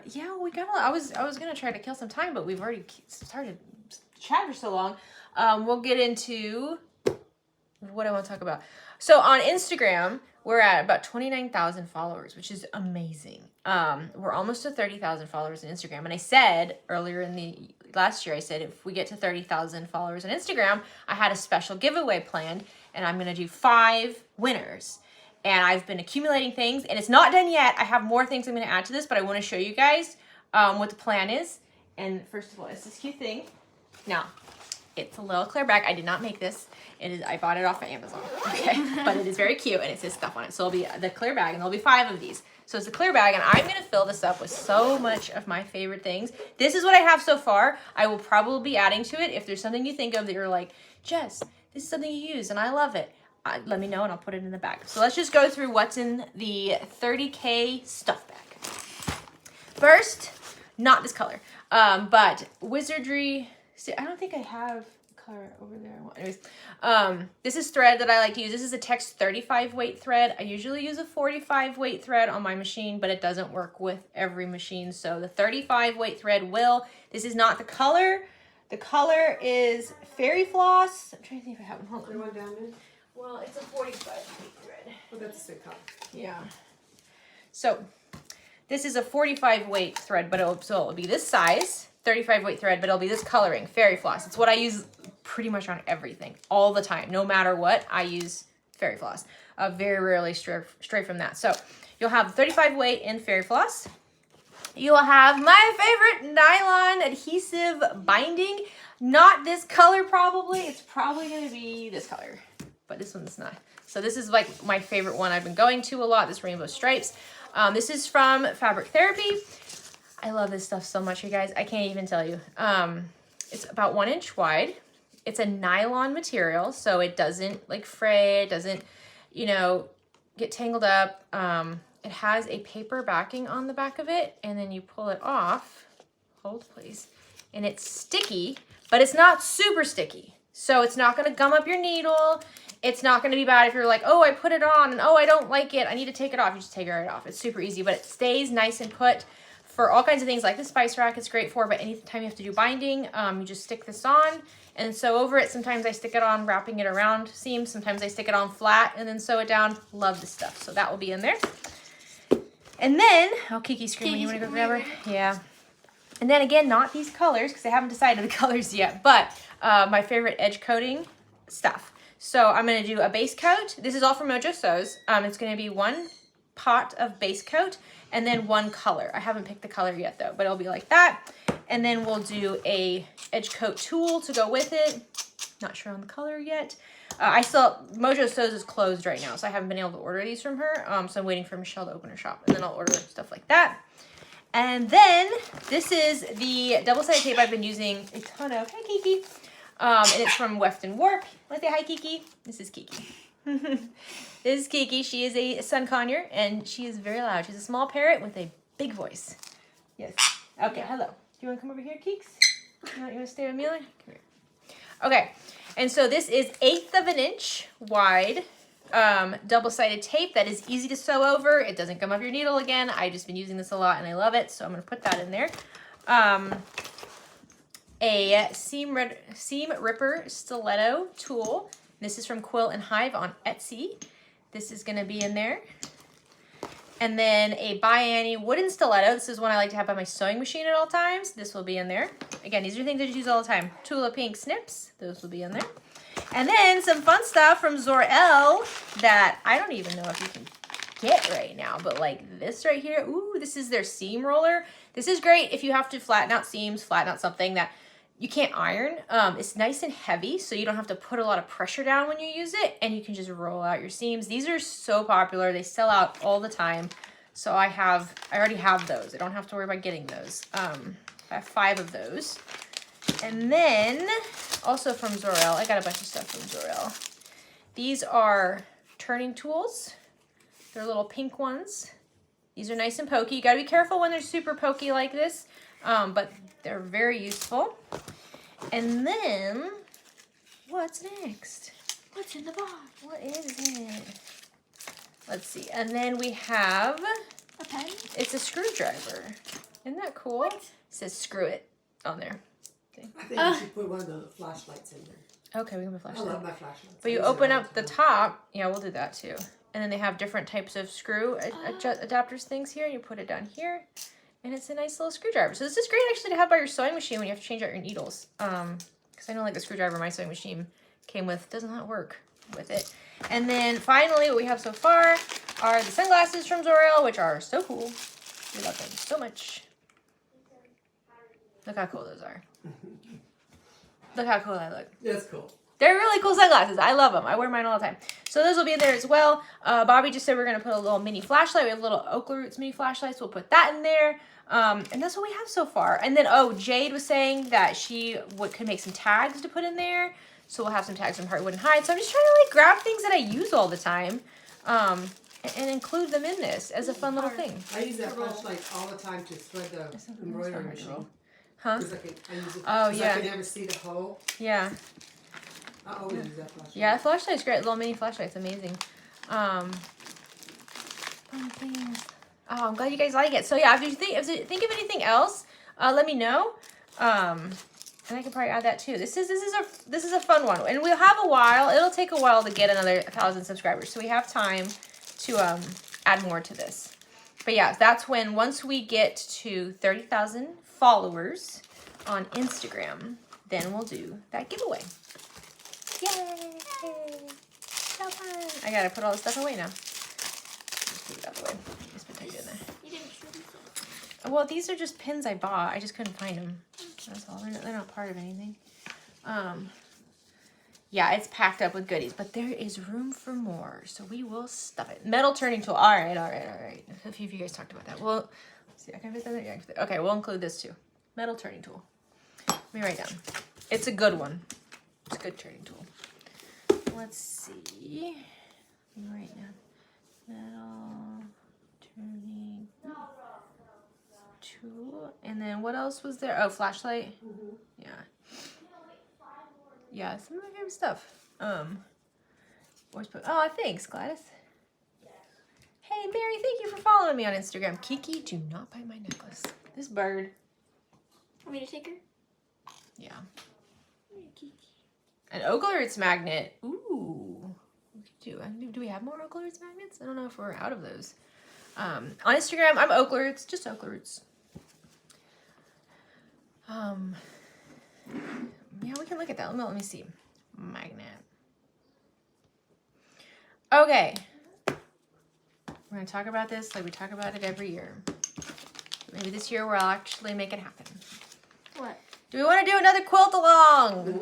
yeah, we got. I was gonna try to kill some time, but we've already started chatting for so long. We'll get into what I want to talk about. So on Instagram, we're at about 29,000 followers, which is amazing. We're almost to 30,000 followers on Instagram, and I said earlier in the last year, I said if we get to 30,000 followers on Instagram, I had a special giveaway planned, and I'm gonna do 5 winners. And I've been accumulating things, and it's not done yet. I have more things I'm going to add to this, but I want to show you guys what the plan is. And first of all, it's this cute thing. Now, it's a little clear bag. I did not make this. I bought it off of Amazon. Okay, but it is very cute, and it says stuff on it. So it'll be the clear bag, and there'll be 5 of these. So it's a clear bag, and I'm going to fill this up with so much of my favorite things. This is what I have so far. I will probably be adding to it. If there's something you think of that you're like, Jess, this is something you use, and I love it. Let me know and I'll put it in the bag. So let's just go through what's in the 30K stuff bag. First, not this color, but Wizardry. See, I don't think I have color over there. Anyways, this is thread that I like to use. This is a Tex 35 weight thread. I usually use a 45 weight thread on my machine, but it doesn't work with every machine. So the 35 weight thread will. This is not the color. The color is Fairy Floss. I'm trying to think if I have one. Hold on. One down there? Well, it's a 45 weight thread. Oh, that's the same color. Yeah. So this is a 45 weight thread, but it'll be this size, 35 weight thread, but it'll be this coloring, Fairy Floss. It's what I use pretty much on everything, all the time. No matter what, I use Fairy Floss. Very rarely stray from that. So you'll have 35 weight in Fairy Floss. You'll have my favorite nylon adhesive binding. Not this color probably. It's probably going to be this color. But this one's not. So this is like my favorite one I've been going to a lot, this Rainbow Stripes. This is from Fabric Therapy. I love this stuff so much, you guys. I can't even tell you. It's about 1 inch wide. It's a nylon material, so it doesn't like fray. It doesn't, get tangled up. It has a paper backing on the back of it, and then you pull it off. Hold, please. And it's sticky, but it's not super sticky. So it's not going to gum up your needle. It's not going to be bad if you're like, oh, I put it on and oh, I don't like it. I need to take it off. You just take it right off. It's super easy, but it stays nice and put for all kinds of things like the spice rack. It's great for, but anytime you have to do binding, you just stick this on and sew over it. Sometimes I stick it on wrapping it around seams. Sometimes I stick it on flat and then sew it down. Love this stuff. So that will be in there. And then, Kiki screaming, you want to go grab her? Yeah. And then again, not these colors because I haven't decided the colors yet, but my favorite edge coating stuff. So I'm going to do a base coat. This is all from Mojo Sews. It's going to be 1 pot of base coat and then one color. I haven't picked the color yet though, but it'll be like that. And then we'll do a edge coat tool to go with it. Not sure on the color yet. Mojo Sews is closed right now, so I haven't been able to order these from her. So I'm waiting for Michelle to open her shop, and then I'll order stuff like that. And then this is the double-sided tape I've been using a ton of. Hi, Kiki. And it's from Weft and Warp. Let's say hi, Kiki. This is Kiki. This is Kiki. She is a sun conure, and she is very loud. She's a small parrot with a big voice. Yes. Okay, hello. Do you want to come over here, Keeks? You want to stay with Mila? Come here. Okay, and so this is 1/8 of an inch wide double-sided tape that is easy to sew over. It doesn't gum up your needle again. I've just been using this a lot and I love it, so I'm going to put that in there. A seam ripper stiletto tool. This is from Quilt and Hive on Etsy. This is going to be in there. And then a By Annie wooden stiletto. This is one I like to have by my sewing machine at all times. This will be in there. Again, these are things I just use all the time. Tula Pink snips. Those will be in there. And then some fun stuff from Zor-El that I don't even know if you can get right now. But like this right here. Ooh, this is their seam roller. This is great if you have to flatten out seams, flatten out something that you can't iron. It's nice and heavy, so you don't have to put a lot of pressure down when you use it, and you can just roll out your seams. These are so popular. They sell out all the time. So I already have those. I don't have to worry about getting those. I have 5 of those. And then, also from Zor-El, I got a bunch of stuff from Zor-El. These are turning tools. They're little pink ones. These are nice and pokey. You gotta be careful when they're super pokey like this, but they're very useful. And then, what's next? What's in the box? What is it? Let's see. And then we have A pen? It's a screwdriver. Isn't that cool? What? It says screw it on there. Okay. I think you should put one of the flashlights in there. Okay, we can put I flashlight. love my flashlights. But you open up the top. Yeah, we'll do that too. And then they have different types of screw adapters things here. You put it down here. And it's a nice little screwdriver. So this is great actually to have by your sewing machine when you have to change out your needles. Because I know like the screwdriver my sewing machine came with does not work with it. And then finally what we have so far are the sunglasses from Zor-El, which are so cool. We love them so much. Look how cool those are. Look how cool I look. That's cool. They're really cool sunglasses. I love them. I wear mine all the time. So those will be in there as well. Bobby just said we're going to put a little mini flashlight. We have a little OklaRoots mini flashlight, so we'll put that in there. And that's what we have so far. And then, Jade was saying that she could make some tags to put in there. So we'll have some tags from Heartwood and Hide. So I'm just trying to like grab things that I use all the time and include them in this as a fun little thing. I use that flashlight all the time to thread the embroidery machine. Huh? Because I use it. Oh, yeah. I can never see the hole. Yeah. I always use that flashlight. Yeah, the flashlight's great. Little mini flashlight's amazing. Fun things. Oh, I'm glad you guys like it. So yeah, if you think of anything else, let me know. And I can probably add that too. This is a fun one, and we'll have a while. It'll take a while to get another 1,000 subscribers, so we have time to add more to this. But yeah, that's when once we get to 30,000 followers on Instagram, then we'll do that giveaway. Yay! So fun! I gotta put all this stuff away now. Just put it out the way. Just put it in there. You didn't show me that. Well, these are just pins I bought. I just couldn't find them. That's all. They're not part of anything. Yeah, it's packed up with goodies, but there is room for more, so we will stuff it. Metal turning tool. All right. A few of you guys talked about that. Well, let's see. I can fit that in there. Yeah, okay, we'll include this too. Metal turning tool. Let me write down. It's a good one. It's a good turning tool. Let's see. Let me write down. Metal turning tool. And then what else was there? Oh, flashlight. Mm-hmm. Yeah. Yeah, some of my favorite stuff. Thanks, Gladys. Hey, Mary, thank you for following me on Instagram. Kiki, do not bite my necklace. This bird. Want me to take her? Yeah. Kiki. An OklaRoots magnet. Ooh. Do we have more OklaRoots magnets? I don't know if we're out of those. On Instagram, I'm OklaRoots, just OklaRoots. Yeah, we can look at that. Let me see. Magnet. Okay. We're going to talk about this like we talk about it every year. Maybe this year we'll actually make it happen. What? Do we want to do another quilt along?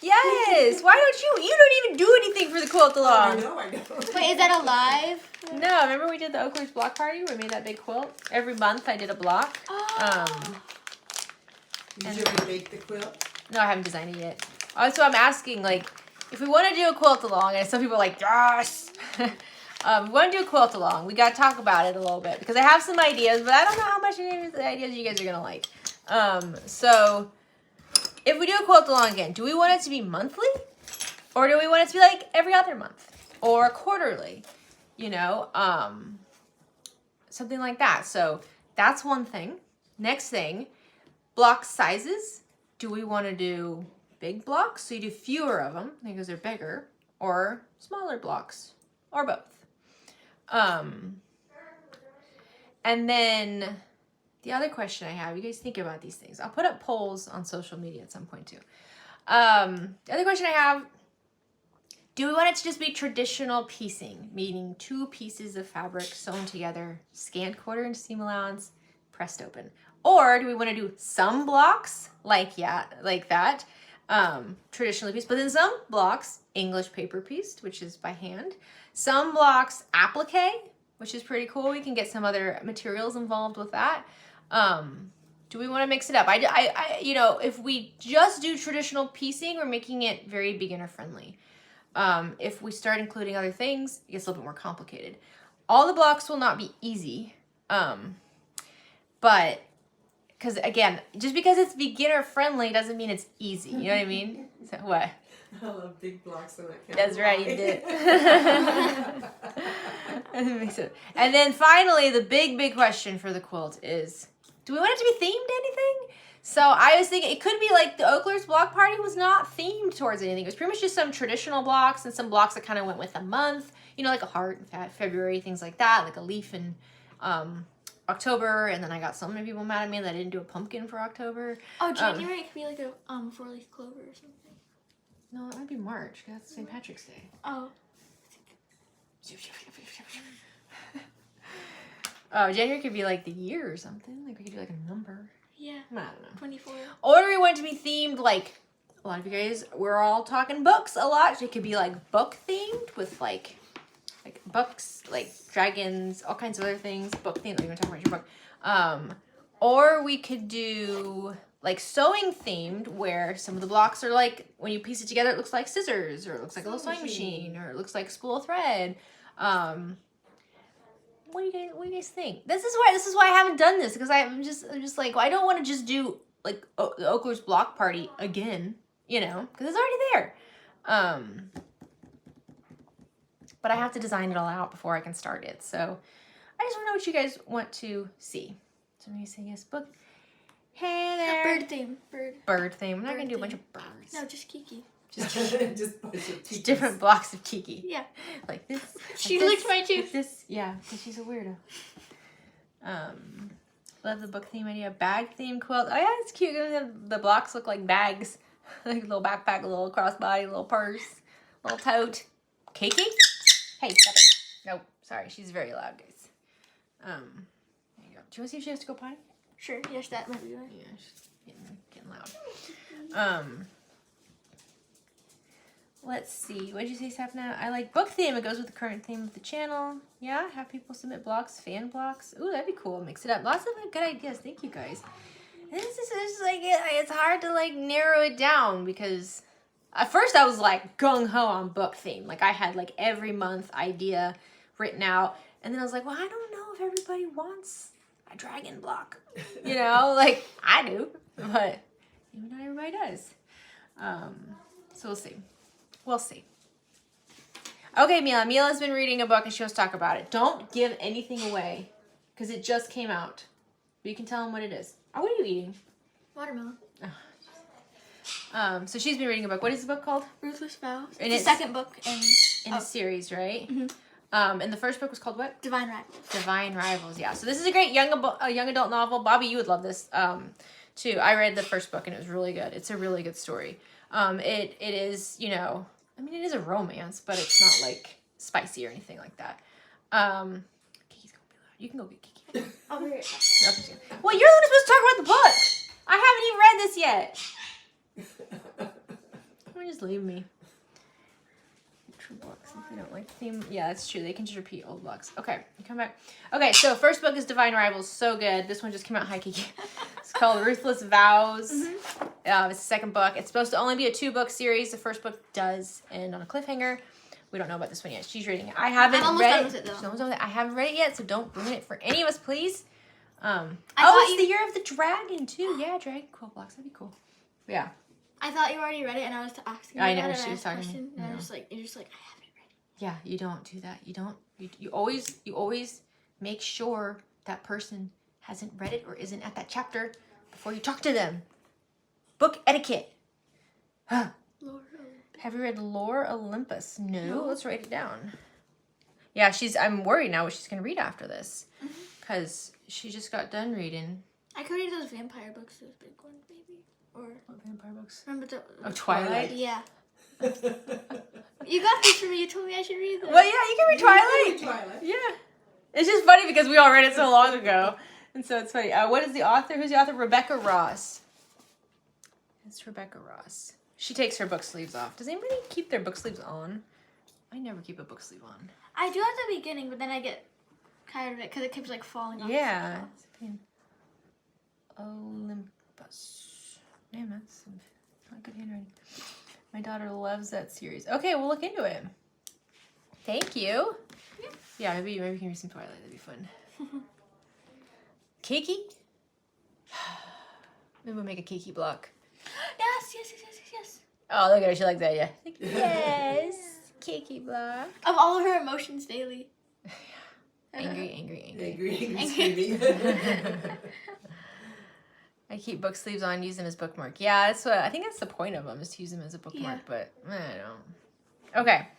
Yes. Why don't you? You don't even do anything for the quilt along. I know. Wait, is that a live? No, remember we did the OklaRoots block party where we made that big quilt? Every month I did a block. Oh. Did you ever make the quilt? No, I haven't designed it yet. Also, I'm asking, like, if we want to do a quilt along, and some people are like, yes! We want to do a quilt along. We got to talk about it a little bit because I have some ideas, but I don't know how much of the ideas you guys are going to like. So, if we do a quilt along again, do we want it to be monthly? Or do we want it to be like every other month? Or quarterly? You know? Something like that. So, that's one thing. Next thing, block sizes. Do we want to do big blocks, so you do fewer of them because they're bigger, or smaller blocks, or both? And then the other question I have, you guys think about these things. I'll put up polls on social media at some point too. The other question I have, do we want it to just be traditional piecing, meaning 2 pieces of fabric sewn together, scanned 1/4 inch seam allowance, pressed open? Or do we want to do some blocks like that, traditionally pieced, but then some blocks English paper pieced, which is by hand. Some blocks applique, which is pretty cool. We can get some other materials involved with that. Do we want to mix it up? I you know, if we just do traditional piecing, we're making it very beginner friendly. If we start including other things, it gets a little bit more complicated. All the blocks will not be easy, but because again, just because it's beginner friendly doesn't mean it's easy. You know what I mean? So what? I love big blocks and I can't. That's right, you did. And then finally, the big question for the quilt is, do we want it to be themed to anything? So I was thinking it could be like the OklaRoots block party was not themed towards anything. It was pretty much just some traditional blocks and some blocks that kind of went with a month. You know, like a heart in February, things like that, like a leaf in October, and then I got so many people mad at me that I didn't do a pumpkin for October. Oh, January it could be like a 4-leaf clover or something. No, it might be March. That's St. Patrick's Day. Oh. January could be like the year or something. Like we could do like a number. Yeah. I don't know. 24. Or we want it to be themed like a lot of you guys. We're all talking books a lot. So it could be like book themed with like books, like dragons, all kinds of other things. Book themed. Like you want to talk about your book. Or we could do like sewing themed, where some of the blocks are like when you piece it together, it looks like scissors, or it looks like a little sewing machine, or it looks like a spool of thread. What do you guys think? This is why I haven't done this, because I'm just like, well, I don't want to just do like the OklaRoots block party again, you know, because it's already there. But I have to design it all out before I can start it. So I just want to know what you guys want to see. So maybe say yes, book. Hey there. Bird theme. Bird theme. I'm not gonna do a bunch of birds. No, just Kiki. just Different blocks of Kiki. Yeah. Like this. She like licked my tooth. Like this. Yeah, because she's a weirdo. Love the book theme idea. Bag theme quilt. Oh yeah, it's cute. The blocks look like bags. Like a little backpack, a little crossbody, a little purse, a little tote. Kiki? Hey, stop it. Nope. Sorry, she's very loud, guys. There you go. Do you want to see if she has to go potty? Sure. Yes, that might be right. Yeah, she's getting loud. Let's see. What did you say, Stephanie? I like book theme. It goes with the current theme of the channel. Yeah, have people submit blocks, fan blocks. Ooh, that'd be cool. Mix it up. Lots of good ideas. Thank you, guys. This is like, it's hard to like narrow it down, because at first I was like gung-ho on book theme. Like I had like every month idea written out. And then I was like, well, I don't know if everybody wants a dragon block. You know, like I do, but maybe not everybody does. So we'll see. We'll see. Okay, Mila. Mila's been reading a book and she wants to talk about it. Don't give anything away because it just came out. But you can tell them what it is. Oh, what are you eating? Watermelon. So she's been reading a book. What is the book called? Ruthless Vows. And it's the second book in a series, right? Mm-hmm. And the first book was called what? Divine Rivals. Divine Rivals, yeah. So this is a great young adult novel. Bobby, you would love this too. I read the first book and it was really good. It's a really good story. It is, you know, I mean, it is a romance, but it's not like spicy or anything like that. You can go get Kiki. I'll be right back. Okay. Well, you're the one who's supposed to talk about the book. I haven't even read this yet. Or just leave me. True books. If you don't like the theme, yeah, that's true. They can just repeat old books. Okay, come back. Okay, so first book is Divine Rivals. So good. This one just came out. Hi, Kiki. It's called Ruthless Vows. It's the second book. It's supposed to only be a 2-book series. The first book does end on a cliffhanger. We don't know about this one yet. She's reading it. I haven't read it. She's almost done with it. I haven't read it yet, so don't ruin it for any of us, please. It's the Year of the Dragon too. Yeah, Dragon Quilt blocks. That'd be cool. Yeah. I thought you already read it, and I was asking you I about know, it, she and was I talking to me. and No. you're just like, I haven't read it. Yeah, you don't do that. You don't. You always make sure that person hasn't read it or isn't at that chapter before you talk to them. Book etiquette. Huh. Lord, Have you read Lore Olympus? No. Let's write it down. Yeah, I'm worried now what she's gonna read after this, because she just got done reading. I could read those vampire books, those big ones, maybe. Or What vampire books? remember the Twilight. Yeah. You got this for me. You told me I should read them. Well, yeah, you can read Twilight. Twilight. Yeah. It's just funny because we all read it so long ago. And so it's funny. What is the author? Who's the author? Rebecca Ross. It's Rebecca Ross. She takes her book sleeves off. Does anybody keep their book sleeves on? I never keep a book sleeve on. I do at the beginning, but then I get tired of it because it keeps like falling off. Yeah. It's a pain. Olympus. Man, that's not good handwriting. My daughter loves that series. Okay, we'll look into it. Thank you. Yeah, maybe you can read some Twilight. That'd be fun. Kiki? Maybe we'll make a Kiki block. Yes. Oh, look at her. She likes that, yeah. Like, yes. Kiki block. Of all of her emotions daily. Angry. Angry, screaming. I keep book sleeves on, use them as bookmark. Yeah, that's what I think that's the point of them, is to use them as a bookmark, but I don't. Okay.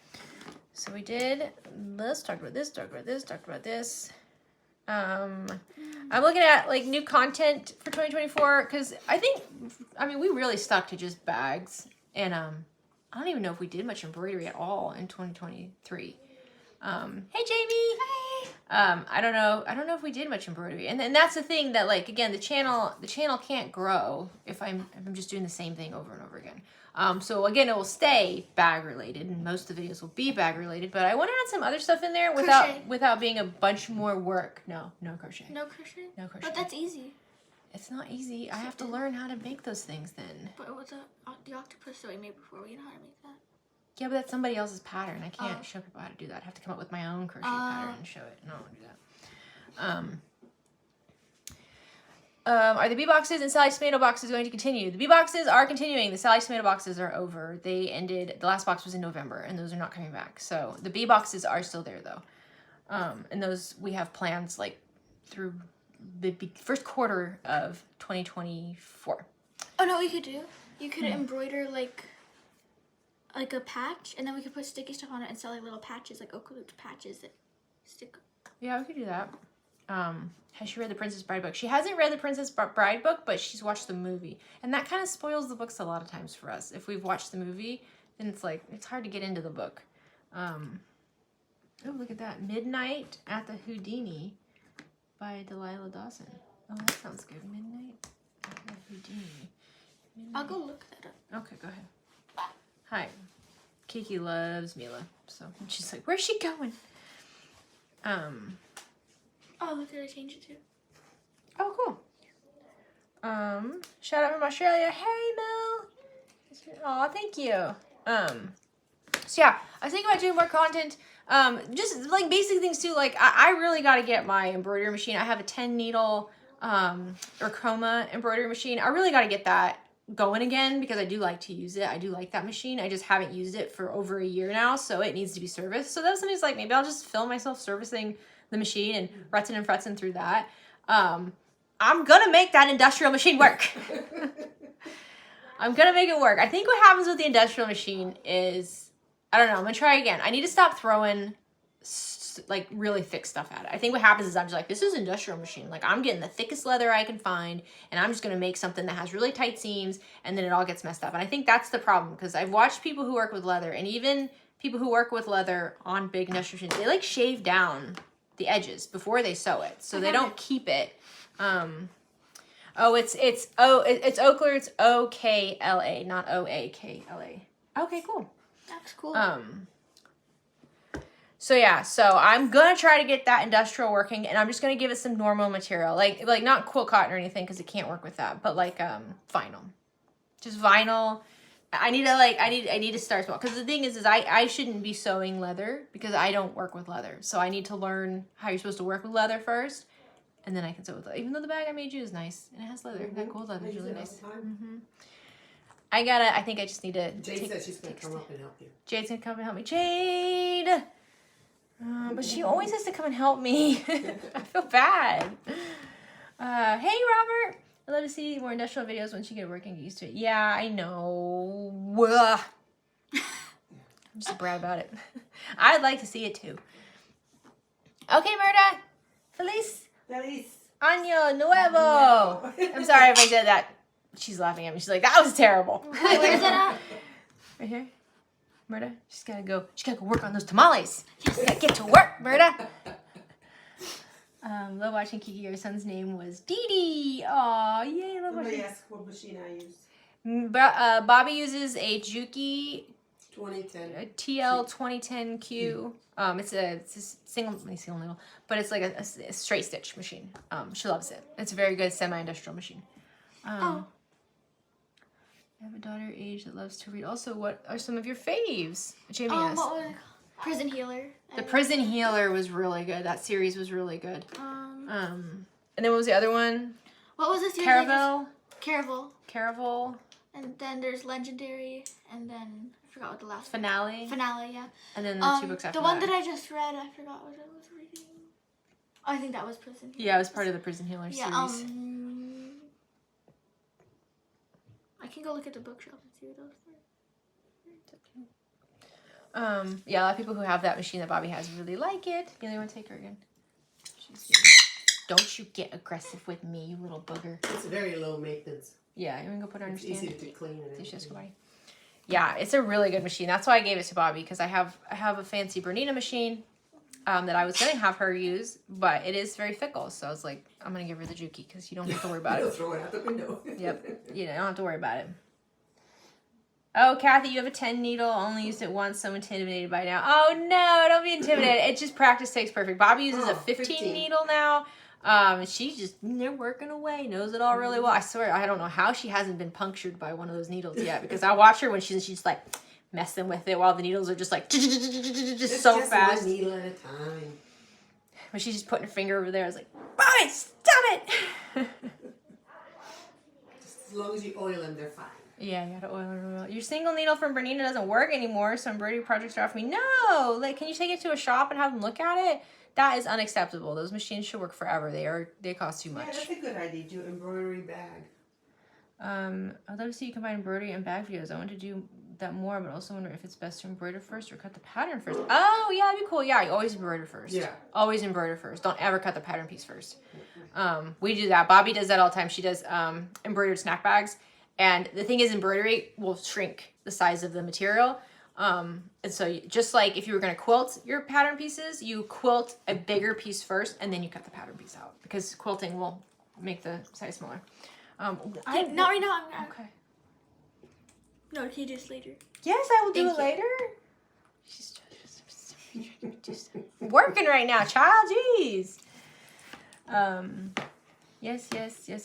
So we did this, talked about this. I'm looking at like new content for 2024 because we really stuck to just bags, and I don't even know if we did much embroidery at all in 2023. Hey Jamie. Hey. I don't know if we did much embroidery, and that's the thing that, like, again, the channel can't grow if I'm just doing the same thing over and over again. So again, it will stay bag related, and most of the videos will be bag related. But I want to add some other stuff in there without being a bunch more work. No crochet. No crochet. No crochet. But that's easy. It's not easy. I have to learn how to make those things then. But with the octopus that we made before, we know how to make that. Yeah, but that's somebody else's pattern. I can't show people how to do that. I have to come up with my own crochet pattern and show it. No, I don't want to do that. Are the bee boxes and Sally's tomato boxes going to continue? The bee boxes are continuing. The Sally's tomato boxes are over. They ended. The last box was in November, and those are not coming back. So the bee boxes are still there, though. And those we have plans like through the first quarter of 2024. Oh no, what you could do? You could embroider like a patch, and then we could put sticky stuff on it and sell like little patches, like OklaRoots patches that stick. Yeah, we could do that. Has she read the Princess Bride book? She hasn't read the Princess Bride book, but she's watched the movie. And that kind of spoils the books a lot of times for us. If we've watched the movie, then it's hard to get into the book. Oh, look at that. Midnight at the Houdini by Delilah Dawson. Oh, that sounds good. Midnight at the Houdini. I'll go look that up. Okay, go ahead. Hi. Kiki loves Mila. So she's like, where's she going? Oh, look, did I change it too? Oh, cool. Shout out from Australia. Hey, Mel. Oh, thank you. So yeah, I was thinking about doing more content. Just like basic things too. Like I really got to get my embroidery machine. I have a 10 needle, or chroma embroidery machine. I really got to get that going again because I do like to use it. I do like that machine. I just haven't used it for over a year now, so it needs to be serviced. So that's something like maybe I'll just film myself servicing the machine and rutzing and fretzing through that. I'm gonna make that industrial machine work. I'm gonna make it work. I think what happens with the industrial machine is, I don't know, I'm gonna try again. I need to stop throwing like really thick stuff at it. I think what happens is I'm just like, this is industrial machine. Like I'm getting the thickest leather I can find, and I'm just gonna make something that has really tight seams, and then it all gets messed up. And I think that's the problem, because I've watched people who work with leather, and even people who work with leather on big industrial machines, they like shave down the edges before they sew it, so they don't keep it. It's OklaRoots, OKLA, not OAKLA. Okay, cool. That's cool. So yeah, so I'm gonna try to get that industrial working, and I'm just gonna give it some normal material, like not quilt cotton or anything, because it can't work with that, but like vinyl, just vinyl. I need to start small, because the thing is I shouldn't be sewing leather because I don't work with leather, so I need to learn how you're supposed to work with leather first, and then I can sew with leather. Even though the bag I made you is nice and it has leather, that gold leather is really nice. I think I just need to. Jade said she's gonna come up and help you. Jade's gonna come and help me. Jade. But she always has to come and help me. I feel bad. Hey, Robert. I'd love to see more industrial videos once you get working, get used to it. Yeah, I know. I'm just a brat about it. I'd like to see it too. Okay, Murda. Feliz Año Nuevo. I'm sorry if I said that. She's laughing at me. She's like, that was terrible. Where's it at? Right here. Murda, she's gotta go work on those tamales. Yes. Gotta get to work, Murda. Love watching Kiki. Your son's name was Dee Dee. Aw, yay, love watching. Somebody asked what machine I use. Bobby uses a Juki 2010. TL 2010Q. It's a single needle, but it's like a straight stitch machine. She loves it. It's a very good semi-industrial machine. I have a daughter age that loves to read. Also, what are some of your faves? Jamie asked. What was it called? Prison Healer. The Prison Healer was really good. That series was really good. And then what was the other one? What was the series? Caravel. And then there's Legendary, and then I forgot what the last Finale. Finale, yeah. And then the 2 books after that. The one that I just read, I forgot what I was reading. I think that was Prison Healer. Yeah, it was part of the Prison Healer series. I can go look at the bookshelf and see what those are. Yeah, a lot of people who have that machine that Bobby has really like it. You want to take her again? Don't you get aggressive with me, you little booger. It's very low maintenance. Yeah, you want to go put her on your stand? It's easy to clean and everything. Yeah, it's a really good machine. That's why I gave it to Bobby, because I have a fancy Bernina machine that I was going to have her use, but it is very fickle. So I was like, I'm going to give her the Juki because you don't have to worry about it. Throw it out the window. Yep, you don't have to worry about it. Oh, Kathy, you have a 10 needle, only used it once, so I'm intimidated by now. Oh, no, don't be intimidated. It's just practice takes perfect. Bobby uses a 15 needle now. She's just, they're working away, knows it all really well. I swear, I don't know how she hasn't been punctured by one of those needles yet, because I watch her when she's like messing with it while the needles are just like, just so fast. One needle at a time. When she's just putting her finger over there, I was like, Bobby, stop it! Just as long as you oil them, they're fine. Yeah, you gotta oil it real well. Your single needle from Bernina doesn't work anymore, so embroidery projects are off me. No! Like, can you take it to a shop and have them look at it? That is unacceptable. Those machines should work forever. They cost too much. Yeah, that's a good idea. Do an embroidery bag. I'd love to see you combine embroidery and bag videos. I want to do that more, but also wonder if it's best to embroider first or cut the pattern first. Oh, yeah, that'd be cool. Yeah, you always embroider first. Yeah. Always embroider first. Don't ever cut the pattern piece first. We do that. Bobby does that all the time. She does embroidered snack bags. And the thing is, embroidery will shrink the size of the material. And so just like if you were going to quilt your pattern pieces, you quilt a bigger piece first and then you cut the pattern piece out, because quilting will make the size smaller. Not right now. Okay. No, can you do this later? Yes, I will do it later. She's just working right now, child. Jeez. Yes.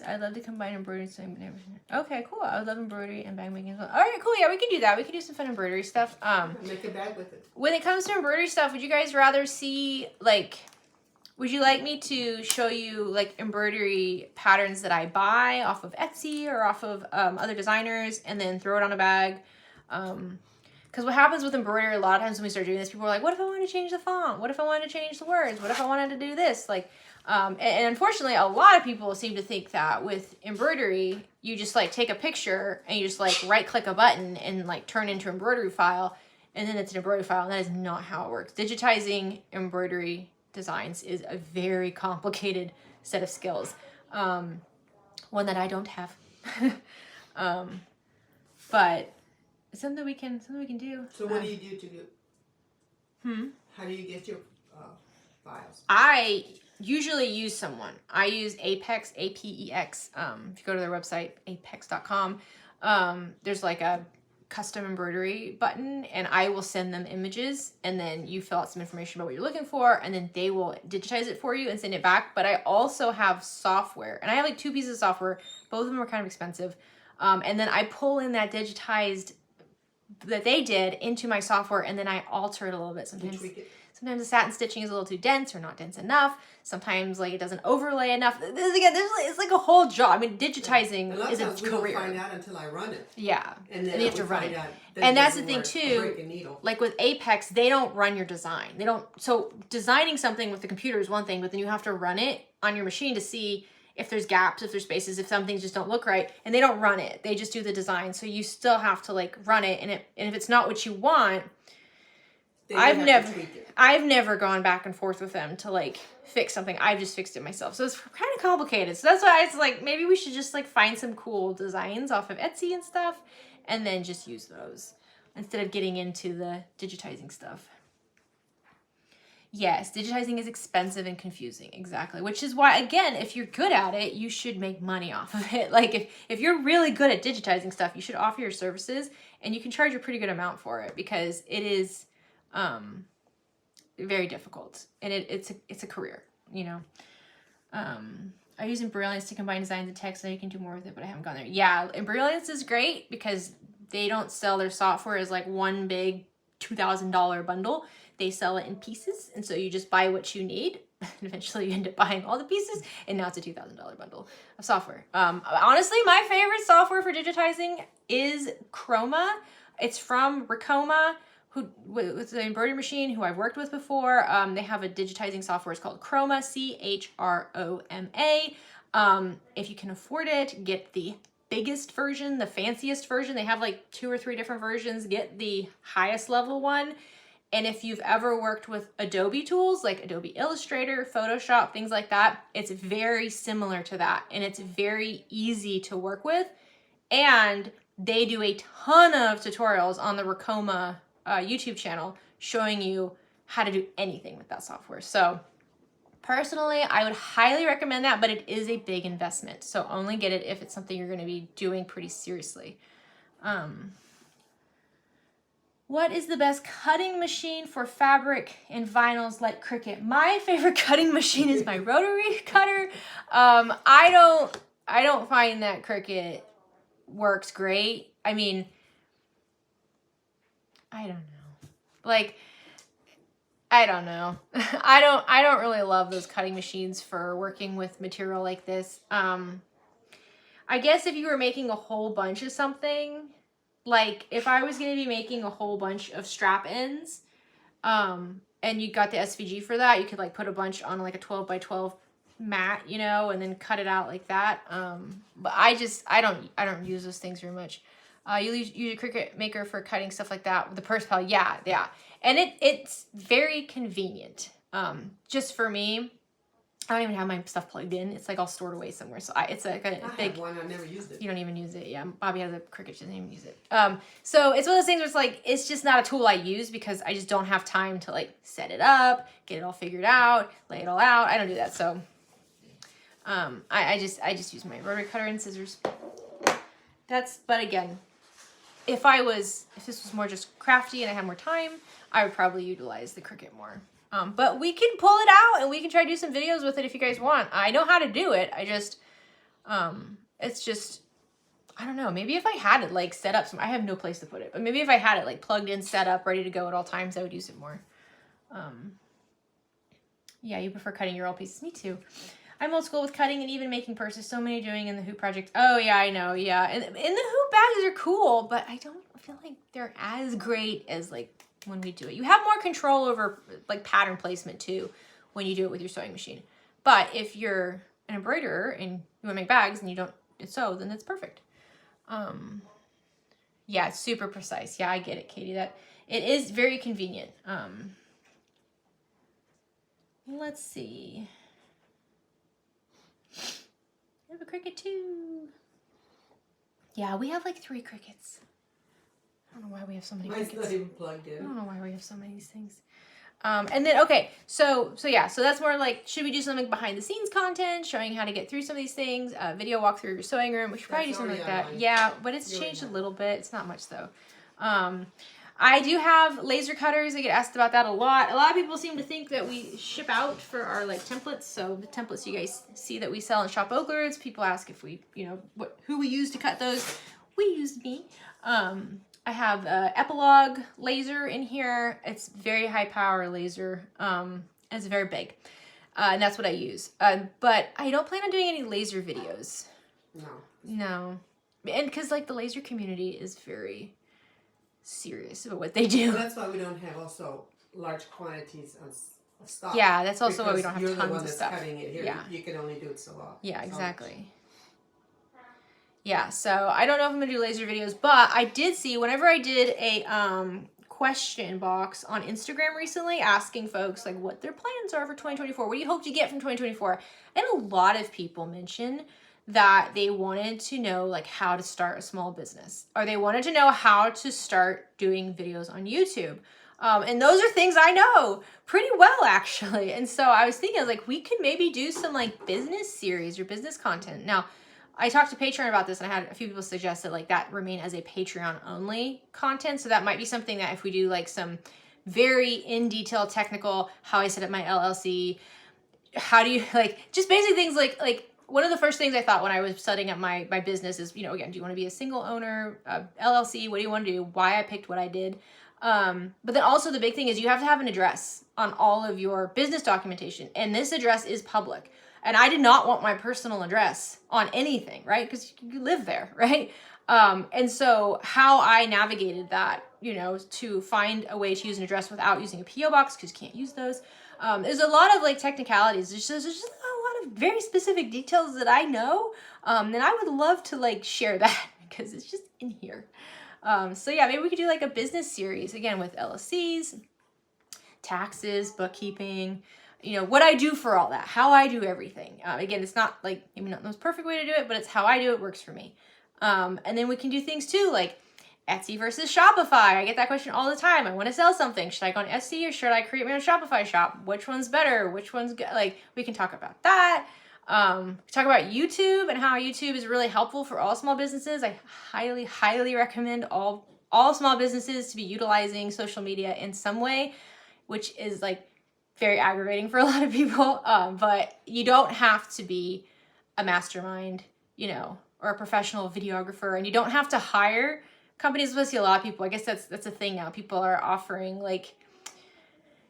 I'd love to combine embroidery and sewing, but never. Okay, cool. I would love embroidery and bag making as well. All right, cool. Yeah, we can do that. We can do some fun embroidery stuff. Make a bag with it. When it comes to embroidery stuff, would you guys rather see, like, would you like me to show you, like, embroidery patterns that I buy off of Etsy or off of other designers and then throw it on a bag? Because what happens with embroidery, a lot of times when we start doing this, people are like, what if I wanted to change the font? What if I wanted to change the words? What if I wanted to do this? Like, and unfortunately, a lot of people seem to think that with embroidery, you just like take a picture and you just like right click a button and like turn into an embroidery file, and then it's an embroidery file. And that is not how it works. Digitizing embroidery designs is a very complicated set of skills, one that I don't have. But it's something we can do. So what do you do to do? How do you get your files? I usually use someone. I use Apex, APEX. If you go to their website, apex.com, there's like a custom embroidery button, and I will send them images, and then you fill out some information about what you're looking for, and then they will digitize it for you and send it back. But I also have software, and I have like 2 pieces of software. Both of them are kind of expensive. And then I pull in that digitized that they did into my software, and then I alter it a little bit. Sometimes the satin stitching is a little too dense or not dense enough. Sometimes like it doesn't overlay enough. It's like a whole job. I mean, digitizing is a career. We don't find out until I run it. Yeah, and then you have to run it. That and that's the doesn't thing work. too. Break a needle. Like with Apex, they don't run your design. They don't. So designing something with the computer is one thing, but then you have to run it on your machine to see if there's gaps, if there's spaces, if some things just don't look right. And they don't run it. They just do the design. So you still have to like run it, and if it's not what you want, I've never gone back and forth with them to like fix something. I've just fixed it myself. So it's kind of complicated. So that's why it's like, maybe we should just like find some cool designs off of Etsy and stuff, and then just use those instead of getting into the digitizing stuff. Yes, digitizing is expensive and confusing. Exactly. Which is why, again, if you're good at it, you should make money off of it. Like if you're really good at digitizing stuff, you should offer your services, and you can charge a pretty good amount for it, because it is very difficult, and it's a career, you know. I use Embroidery to combine designs and text so you can do more with it, but I haven't gone there. Yeah, Embroidery is great because they don't sell their software as like one big $2,000 bundle. They sell it in pieces, and so you just buy what you need, and eventually you end up buying all the pieces, and now it's a $2,000 bundle of software. Honestly, my favorite software for digitizing is Chroma. It's from Ricoma, with the embroidery machine, who I've worked with before. They have a digitizing software. It's called Chroma, CHROMA. If you can afford it, get the biggest version, the fanciest version. They have like 2 or 3 different versions. Get the highest level one. And if you've ever worked with Adobe tools, like Adobe Illustrator, Photoshop, things like that, it's very similar to that. And it's very easy to work with. And they do a ton of tutorials on the Ricoma YouTube channel showing you how to do anything with that software. So personally, I would highly recommend that, but it is a big investment. So only get it if it's something you're going to be doing pretty seriously. What is the best cutting machine for fabric and vinyls like Cricut? My favorite cutting machine is my rotary cutter. I don't find that Cricut works great. I mean, I don't know. Like, I don't know. I don't really love those cutting machines for working with material like this. I guess if you were making a whole bunch of something, like if I was going to be making a whole bunch of strap ends, and you got the SVG for that, you could like put a bunch on like a 12 by 12 mat, you know, and then cut it out like that. But I don't use those things very much. You use a Cricut Maker for cutting stuff like that with the purse pal. Yeah. And it's very convenient. Just for me, I don't even have my stuff plugged in. It's like all stored away somewhere. So it's like a big. Have one. I never used it. You don't even use it. Yeah, Bobby has a Cricut. She doesn't even use it. So it's one of those things where it's like, it's just not a tool I use because I just don't have time to like set it up, get it all figured out, lay it all out. I don't do that. So I just use my rotary cutter and scissors. But again, if this was more just crafty and I had more time, I would probably utilize the Cricut more. But we can pull it out and we can try to do some videos with it if you guys want. I know how to do it. It's just, I don't know. Maybe if I had it like set up, I have no place to put it, but maybe if I had it like plugged in, set up, ready to go at all times, I would use it more. Yeah, you prefer cutting your old pieces. Me too. I'm old school with cutting and even making purses. So many doing in the hoop project. Oh yeah, I know. Yeah, and the hoop bags are cool, but I don't feel like they're as great as like when we do it. You have more control over like pattern placement too when you do it with your sewing machine. But if you're an embroiderer and you want to make bags and you don't sew, then it's perfect. Yeah, it's super precise. Yeah, I get it, Katie. That it is very convenient. Let's see. I have a Cricut too. Yeah, we have like 3 Cricuts. I don't know why we have so many Mine's Cricuts. not even plugged in. I don't know why we have so many of these things. And then, okay, so yeah, so that's more like, should we do something behind the scenes content, showing how to get through some of these things, video walk through your sewing room, we should probably do something like that. Yeah, but it's changed a little bit. It's not much though. I do have laser cutters. I get asked about that a lot. A lot of people seem to think that we ship out for our like templates. So the templates you guys see that we sell in Shop OklaRoots, people ask if we, you know, who we use to cut those. We use me. I have epilogue laser in here. It's very high power laser. It's very big. And that's what I use. But I don't plan on doing any laser videos. No. And because like the laser community is very serious about what they do. Well, that's why we don't have also large quantities of stock. Yeah, that's also why we don't have tons tons of of stuff. stuff. Cutting it here. Yeah. You can only do it so long. Yeah, exactly. So yeah, so I don't know if I'm gonna do laser videos, but I did see whenever I did a question box on Instagram recently asking folks like what their plans are for 2024. What do you hope to get from 2024? And a lot of people mention that they wanted to know like how to start a small business, or they wanted to know how to start doing videos on YouTube. And those are things I know pretty well actually. And so I was thinking like we could maybe do some like business series or business content. Now, I talked to Patreon about this and I had a few people suggest that like that remain as a Patreon only content. So that might be something that if we do like some very in detail technical, how I set up my LLC, how do you like just basic things like one of the first things I thought when I was setting up my business is, you know, again, do you want to be a single owner, LLC? What do you want to do? Why I picked what I did. But then also the big thing is you have to have an address on all of your business documentation. And this address is public. And I did not want my personal address on anything, right? Because you live there, right? And so how I navigated that, you know, to find a way to use an address without using a PO box, because you can't use those. There's a lot of like technicalities. There's just a lot of very specific details that I know. And I would love to like share that because it's just in here. So yeah, maybe we could do like a business series again with LLCs, taxes, bookkeeping, you know, what I do for all that, how I do everything. Again, it's not like maybe not the most perfect way to do it, but it's how I do it, works for me. And then we can do things too, like Etsy versus Shopify. I get that question all the time. I want to sell something. Should I go on Etsy or should I create my own Shopify shop? Which one's better? Which one's good? Like we can talk about that. Talk about YouTube and how YouTube is really helpful for all small businesses. I highly, highly recommend all small businesses to be utilizing social media in some way, which is like very aggravating for a lot of people. But you don't have to be a mastermind, you know, or a professional videographer, and you don't have to hire companies. I see a lot of people, I guess that's a thing now. People are offering like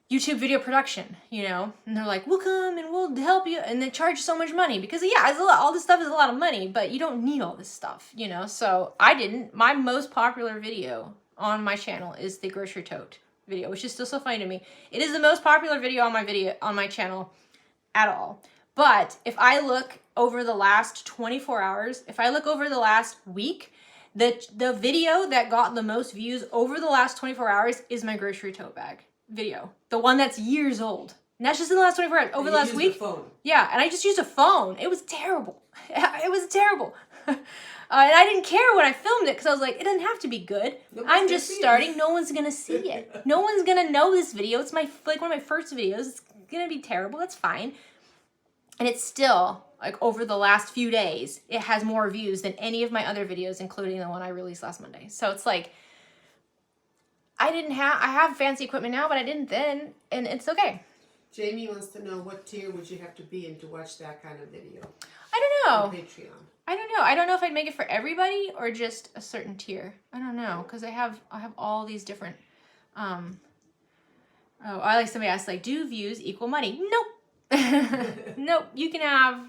YouTube video production, you know, and they're like, we'll come and we'll help you, and they charge so much money because yeah, it's a lot, all this stuff is a lot of money, but you don't need all this stuff, you know. So I didn't. My most popular video on my channel is the grocery tote video, which is still so funny to me. It is the most popular video on my channel at all. But if I look over the last 24 hours, if I look over the last week, the video that got the most views over the last 24 hours is my grocery tote bag video. The one that's years old. And that's just in the last 24 hours. Over the last week. Phone. Yeah, and I just used a phone. It was terrible. It was terrible. And I didn't care when I filmed it because I was like, it doesn't have to be good. I'm just starting. No one's going to see it. No one's going to know this video. It's like one of my first videos. It's going to be terrible. That's fine. And it's still, like, over the last few days, it has more views than any of my other videos, including the one I released last Monday. So it's like, I have fancy equipment now, but I didn't then, and it's okay. Jamie wants to know what tier would you have to be in to watch that kind of video? I don't know. On Patreon. I don't know if I'd make it for everybody or just a certain tier. I don't know, because I have all these different, I like somebody asked, like, do views equal money? Nope. Nope, you can have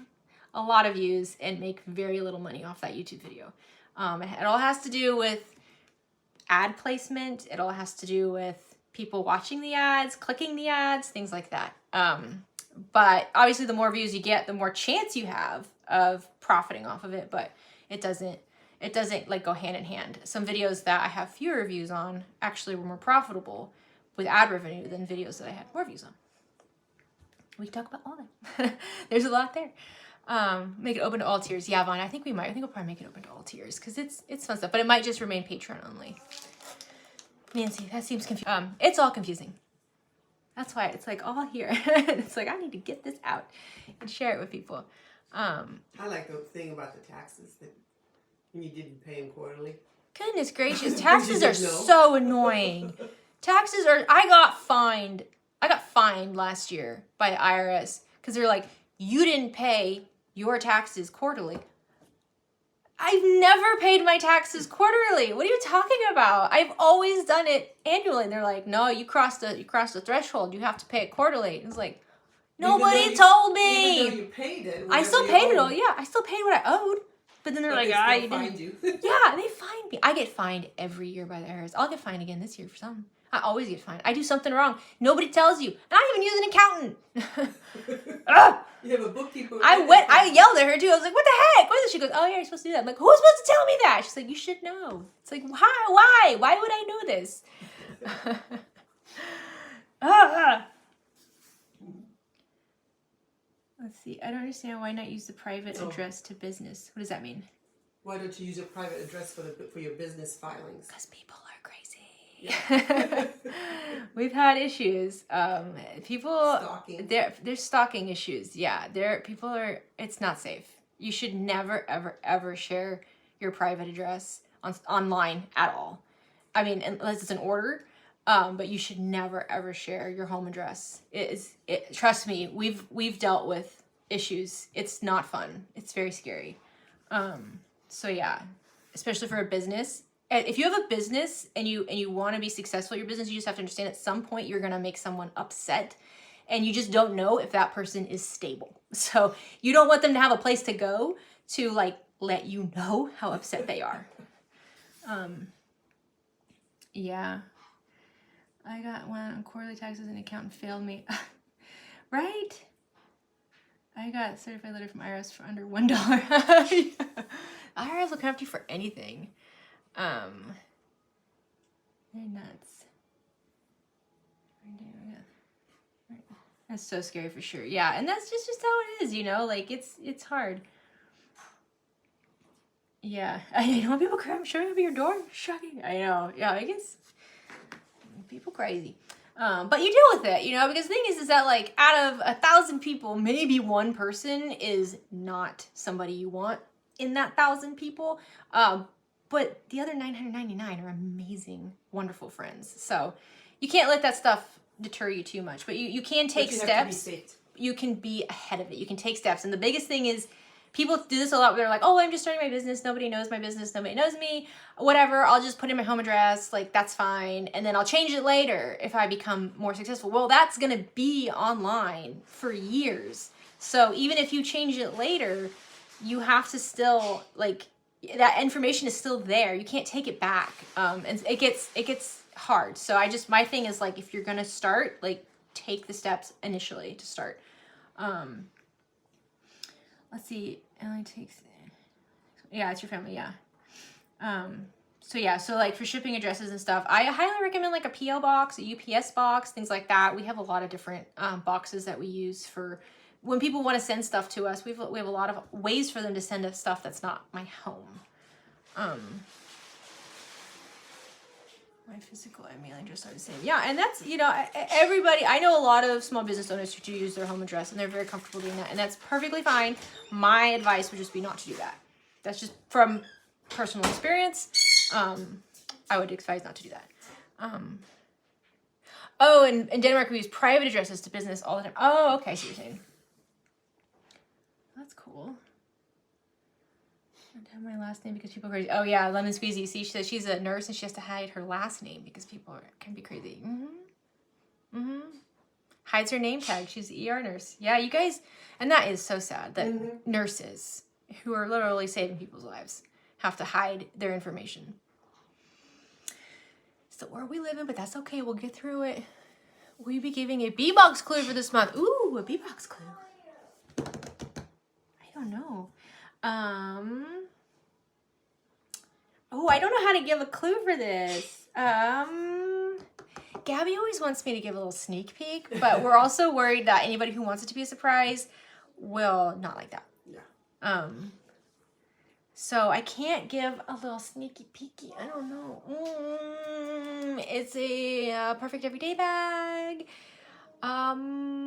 a lot of views and make very little money off that YouTube video. It all has to do with ad placement. It all has to do with people watching the ads, clicking the ads, things like that. But obviously the more views you get, the more chance you have of profiting off of it, but it doesn't like go hand in hand. Some videos that I have fewer views on actually were more profitable with ad revenue than videos that I had more views on. We can talk about all that. There's a lot there. Make it open to all tiers. Yeah, Vaughn, I think we'll probably make it open to all tiers because it's fun stuff, but it might just remain Patreon only. Nancy, that seems confusing. It's all confusing. That's why it's like all here. It's like I need to get this out and share it with people. I like the thing about the taxes that when you didn't pay them quarterly. Goodness gracious, taxes are so annoying. Taxes are. I got fined last year by the IRS because they're like, you didn't pay your taxes quarterly. I've never paid my taxes quarterly. What are you talking about? I've always done it annually. And they're like, no, you crossed the threshold. You have to pay it quarterly. It's like, nobody told me. Even though you paid it. I still paid it all. Yeah, I still paid what I owed. But then they're like, they you find didn't. you. Yeah, they find me. I get fined every year by the IRS. I'll get fined again this year for something. I always get fined. I do something wrong. Nobody tells you. And I don't even use an accountant. You have a bookkeeper. I yelled at her too. I was like, what the heck? What is it? She goes, oh yeah, you're supposed to do that. I'm like, who's supposed to tell me that? She's like, you should know. It's like, why? Why would I know this? Let's see. I don't understand why not use the private address to business. What does that mean? Why don't you use your private address for your business filings? Because people are crazy. Yeah. We've had issues. People Stalking. There's stalking issues. Yeah, people are. It's not safe. You should never, ever, ever share your private address online at all. I mean, unless it's an order. But you should never, ever share your home address. Trust me, we've dealt with issues. It's not fun. It's very scary. So yeah, especially for a business. If you have a business and you want to be successful in your business, you just have to understand at some point you're going to make someone upset and you just don't know if that person is stable. So you don't want them to have a place to go to like let you know how upset they are. Yeah. I got one on quarterly taxes and accountant failed me. Right? I got a certified letter from IRS for under $1. IRS will come after you for anything. They're nuts. That's so scary for sure. Yeah, and that's just how it is, you know? Like, it's hard. Yeah. I know people showing up at your door. Shocking. I know. Yeah, I guess people crazy. But you deal with it, you know, because the thing is that like out of 1,000 people, maybe one person is not somebody you want in that 1,000 people. But the other 999 are amazing, wonderful friends. So you can't let that stuff deter you too much, but you can take steps. You can be ahead of it. You can take steps. And the biggest thing is people do this a lot where they're like, oh, I'm just starting my business. Nobody knows my business. Nobody knows me. Whatever. I'll just put in my home address. Like, that's fine. And then I'll change it later if I become more successful. Well, that's going to be online for years. So even if you change it later, you have to still, like, that information is still there. You can't take it back. And it gets hard. So my thing is, like, if you're going to start, like, take the steps initially to start. Let's see. It only takes. Yeah, it's your family. Yeah. So like for shipping addresses and stuff, I highly recommend like a PO box, a UPS box, things like that. We have a lot of different boxes that we use for when people want to send stuff to us. We have a lot of ways for them to send us stuff that's not my home. My physical mailing address are the same. Yeah, and that's, you know, everybody, I know a lot of small business owners who do use their home address, and they're very comfortable doing that, and that's perfectly fine. My advice would just be not to do that. That's just from personal experience. I would advise not to do that. Oh, and in Denmark, we use private addresses to business all the time. Oh, okay, I see what you're saying. That's cool. I have my last name because people are crazy. Oh yeah, Lemon Squeezy. See, she says she's a nurse and she has to hide her last name because people can be crazy. Hides her name tag. She's an ER nurse. Yeah, you guys, and that is so sad that nurses who are literally saving people's lives have to hide their information. It's the world we live in, but that's okay. We'll get through it. We'll be giving a B-Box clue for this month. Ooh, a B-Box clue. I don't know. Oh, I don't know how to give a clue for this. Gabby always wants me to give a little sneak peek, but we're also worried that anybody who wants it to be a surprise will not like that. Yeah. So I can't give a little sneaky peeky. I don't know. It's a perfect everyday bag. Lots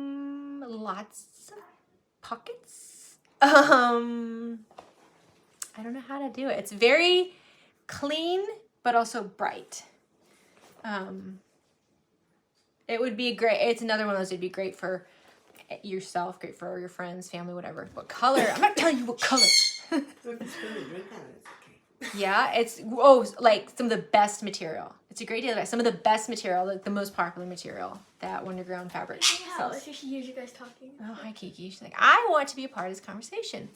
of pockets. I don't know how to do it. It's very clean, but also bright. It would be great. It's another one of those that'd be great for yourself, great for your friends, family, whatever. What color? I'm not telling you what color. Yeah, it's like some of the best material. It's a great deal. Like some of the best material, like the most popular material that Wonderground Fabric sells. If she hears you guys talking. Oh, hi Kiki. She's like, I want to be a part of this conversation.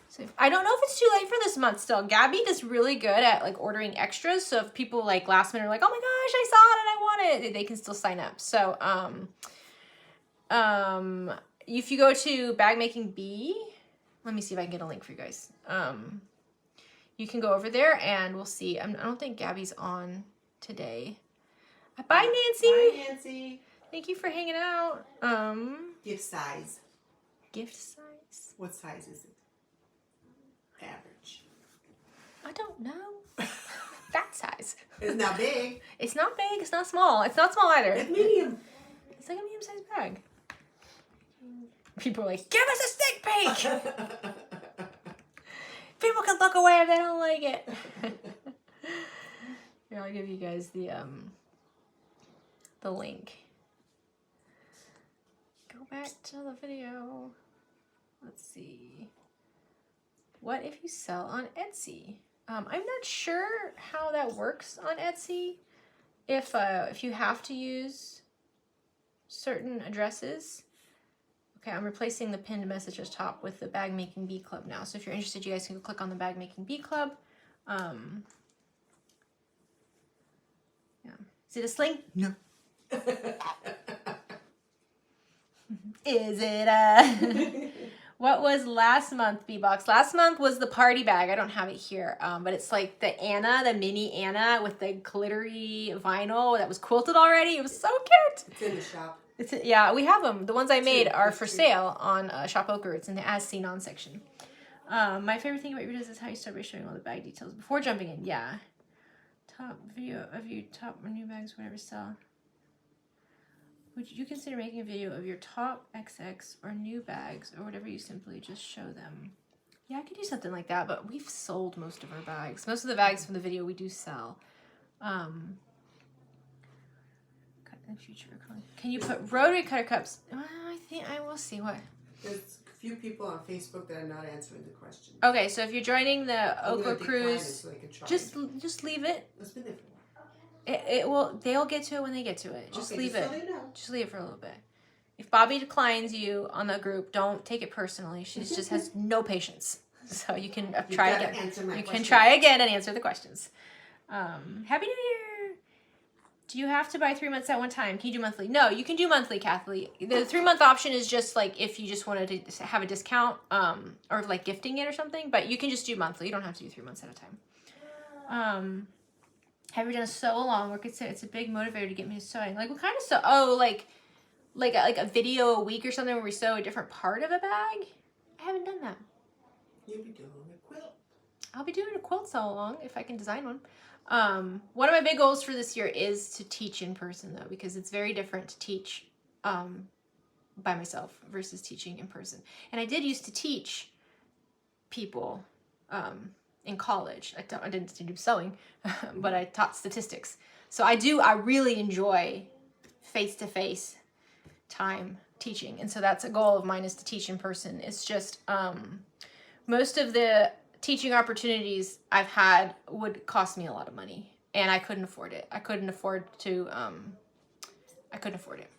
So I don't know if it's too late for this month still. Gabby does really good at like ordering extras. So if people like last minute are like, oh my gosh, I saw it and I want it, they can still sign up. So if you go to Bag Making Bee, let me see if I can get a link for you guys. You can go over there and we'll see. I don't think Gabby's on today. Bye, Nancy. Bye, Nancy. Thank you for hanging out. Gift size. Gift size? What size is it? Average. I don't know. That size. It's not big. It's not big. It's not small. It's not small either. It's medium. It's like a medium-sized bag. People are like, give us a sneak peek. People can look away if they don't like it. Here, I'll give you guys the link. Go back to the video. Let's see. What if you sell on Etsy? I'm not sure how that works on Etsy. If you have to use certain addresses. Okay, I'm replacing the pinned message at top with the Bag Making Bee Club now. So if you're interested, you guys can go click on the Bag Making Bee Club. Yeah. Is it a sling? No. Is it a... What was last month, B-Box? Last month was the party bag. I don't have it here, but it's like the Anna, the mini Anna with the glittery vinyl that was quilted already. It was so cute. It's in the shop. Yeah, we have them. The ones I made are for sale on Shop OklaRoots in the As Seen On section. My favorite thing about your videos is how you start by showing all the bag details before jumping in. Yeah. Top video of your top new bags, whatever sell. Would you consider making a video of your top XX or new bags or whatever you simply just show them? Yeah, I could do something like that, but we've sold most of our bags. Most of the bags from the video we do sell. Cut in the future. Can you put rotary cutter cups? I think I will see what. There's a few people on Facebook that are not answering the question. Okay, so if you're joining the Okla Cruise, so they can try just leave it. It's been there for a while. It will. They'll get to it when they get to it. Just Okay, leave just it. so they know. Just leave it for a little bit. If Bobby declines you on the group, don't take it personally. She just has no patience. So you can try again. You can try again and answer the questions. Happy New Year. Do you have to buy 3 months at one time? Can you do monthly? No, you can do monthly, Kathleen. The 3 month option is just like if you just wanted to have a discount or like gifting it or something. But you can just do monthly. You don't have to do 3 months at a time. Have you done a sew along? Or it's a big motivator to get me to sewing. Like what kind of sew? Oh, like a video a week or something where we sew a different part of a bag? I haven't done that. You'll be doing a quilt. I'll be doing a quilt sew along if I can design one. One of my big goals for this year is to teach in person though, because it's very different to teach by myself versus teaching in person. And I did used to teach people in college. I didn't do sewing, but I taught statistics. So I really enjoy face-to-face time teaching. And so that's a goal of mine, is to teach in person. It's just most of the teaching opportunities I've had would cost me a lot of money, and I couldn't afford it. I couldn't afford it.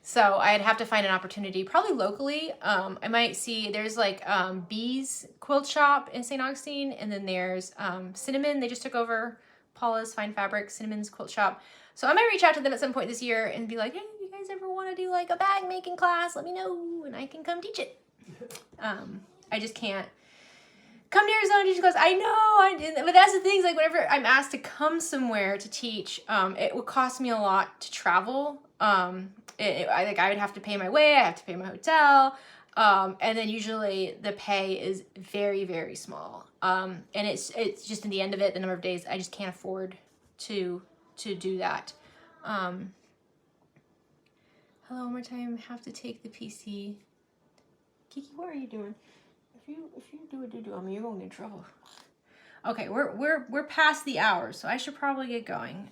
So I'd have to find an opportunity, probably locally. I might see, there's like Bee's Quilt Shop in St. Augustine, and then there's Cinnamon. They just took over Paula's Fine Fabric, Cinnamon's Quilt Shop. So I might reach out to them at some point this year and be like, hey, you guys ever want to do like a bag making class? Let me know, and I can come teach it. I just can't come to Arizona to teach class. I know, but that's the thing, is like whenever I'm asked to come somewhere to teach, it would cost me a lot to travel. I would have to pay my way, I have to pay my hotel, and then usually the pay is very, very small. And it's just in the end of it, the number of days, I just can't afford to do that. Hello, one more time. Have to take the PC. Kiki, what are you doing? If you do a doo-doo on me, you're gonna get in trouble. Okay, we're past the hour, so I should probably get going.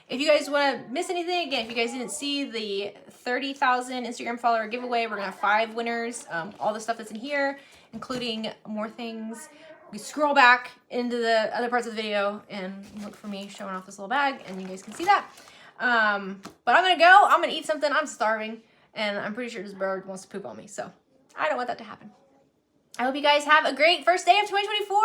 If you guys want to miss anything, again, if you guys didn't see the 30,000 Instagram follower giveaway, we're gonna have 5 winners. All the stuff that's in here, including more things. We scroll back into the other parts of the video and look for me showing off this little bag, and you guys can see that. But I'm gonna go. I'm gonna eat something. I'm starving, and I'm pretty sure this bird wants to poop on me, so I don't want that to happen. I hope you guys have a great first day of 2024.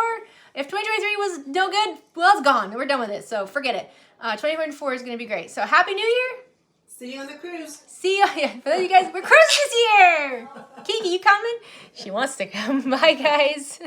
If 2023 was no good, well, it's gone. We're done with it, so forget it. 2024 is gonna be great. So happy New Year. See you on the cruise. See you. Yeah, for you guys, we're cruising this year. Kiki, you coming? She wants to come. Bye, guys.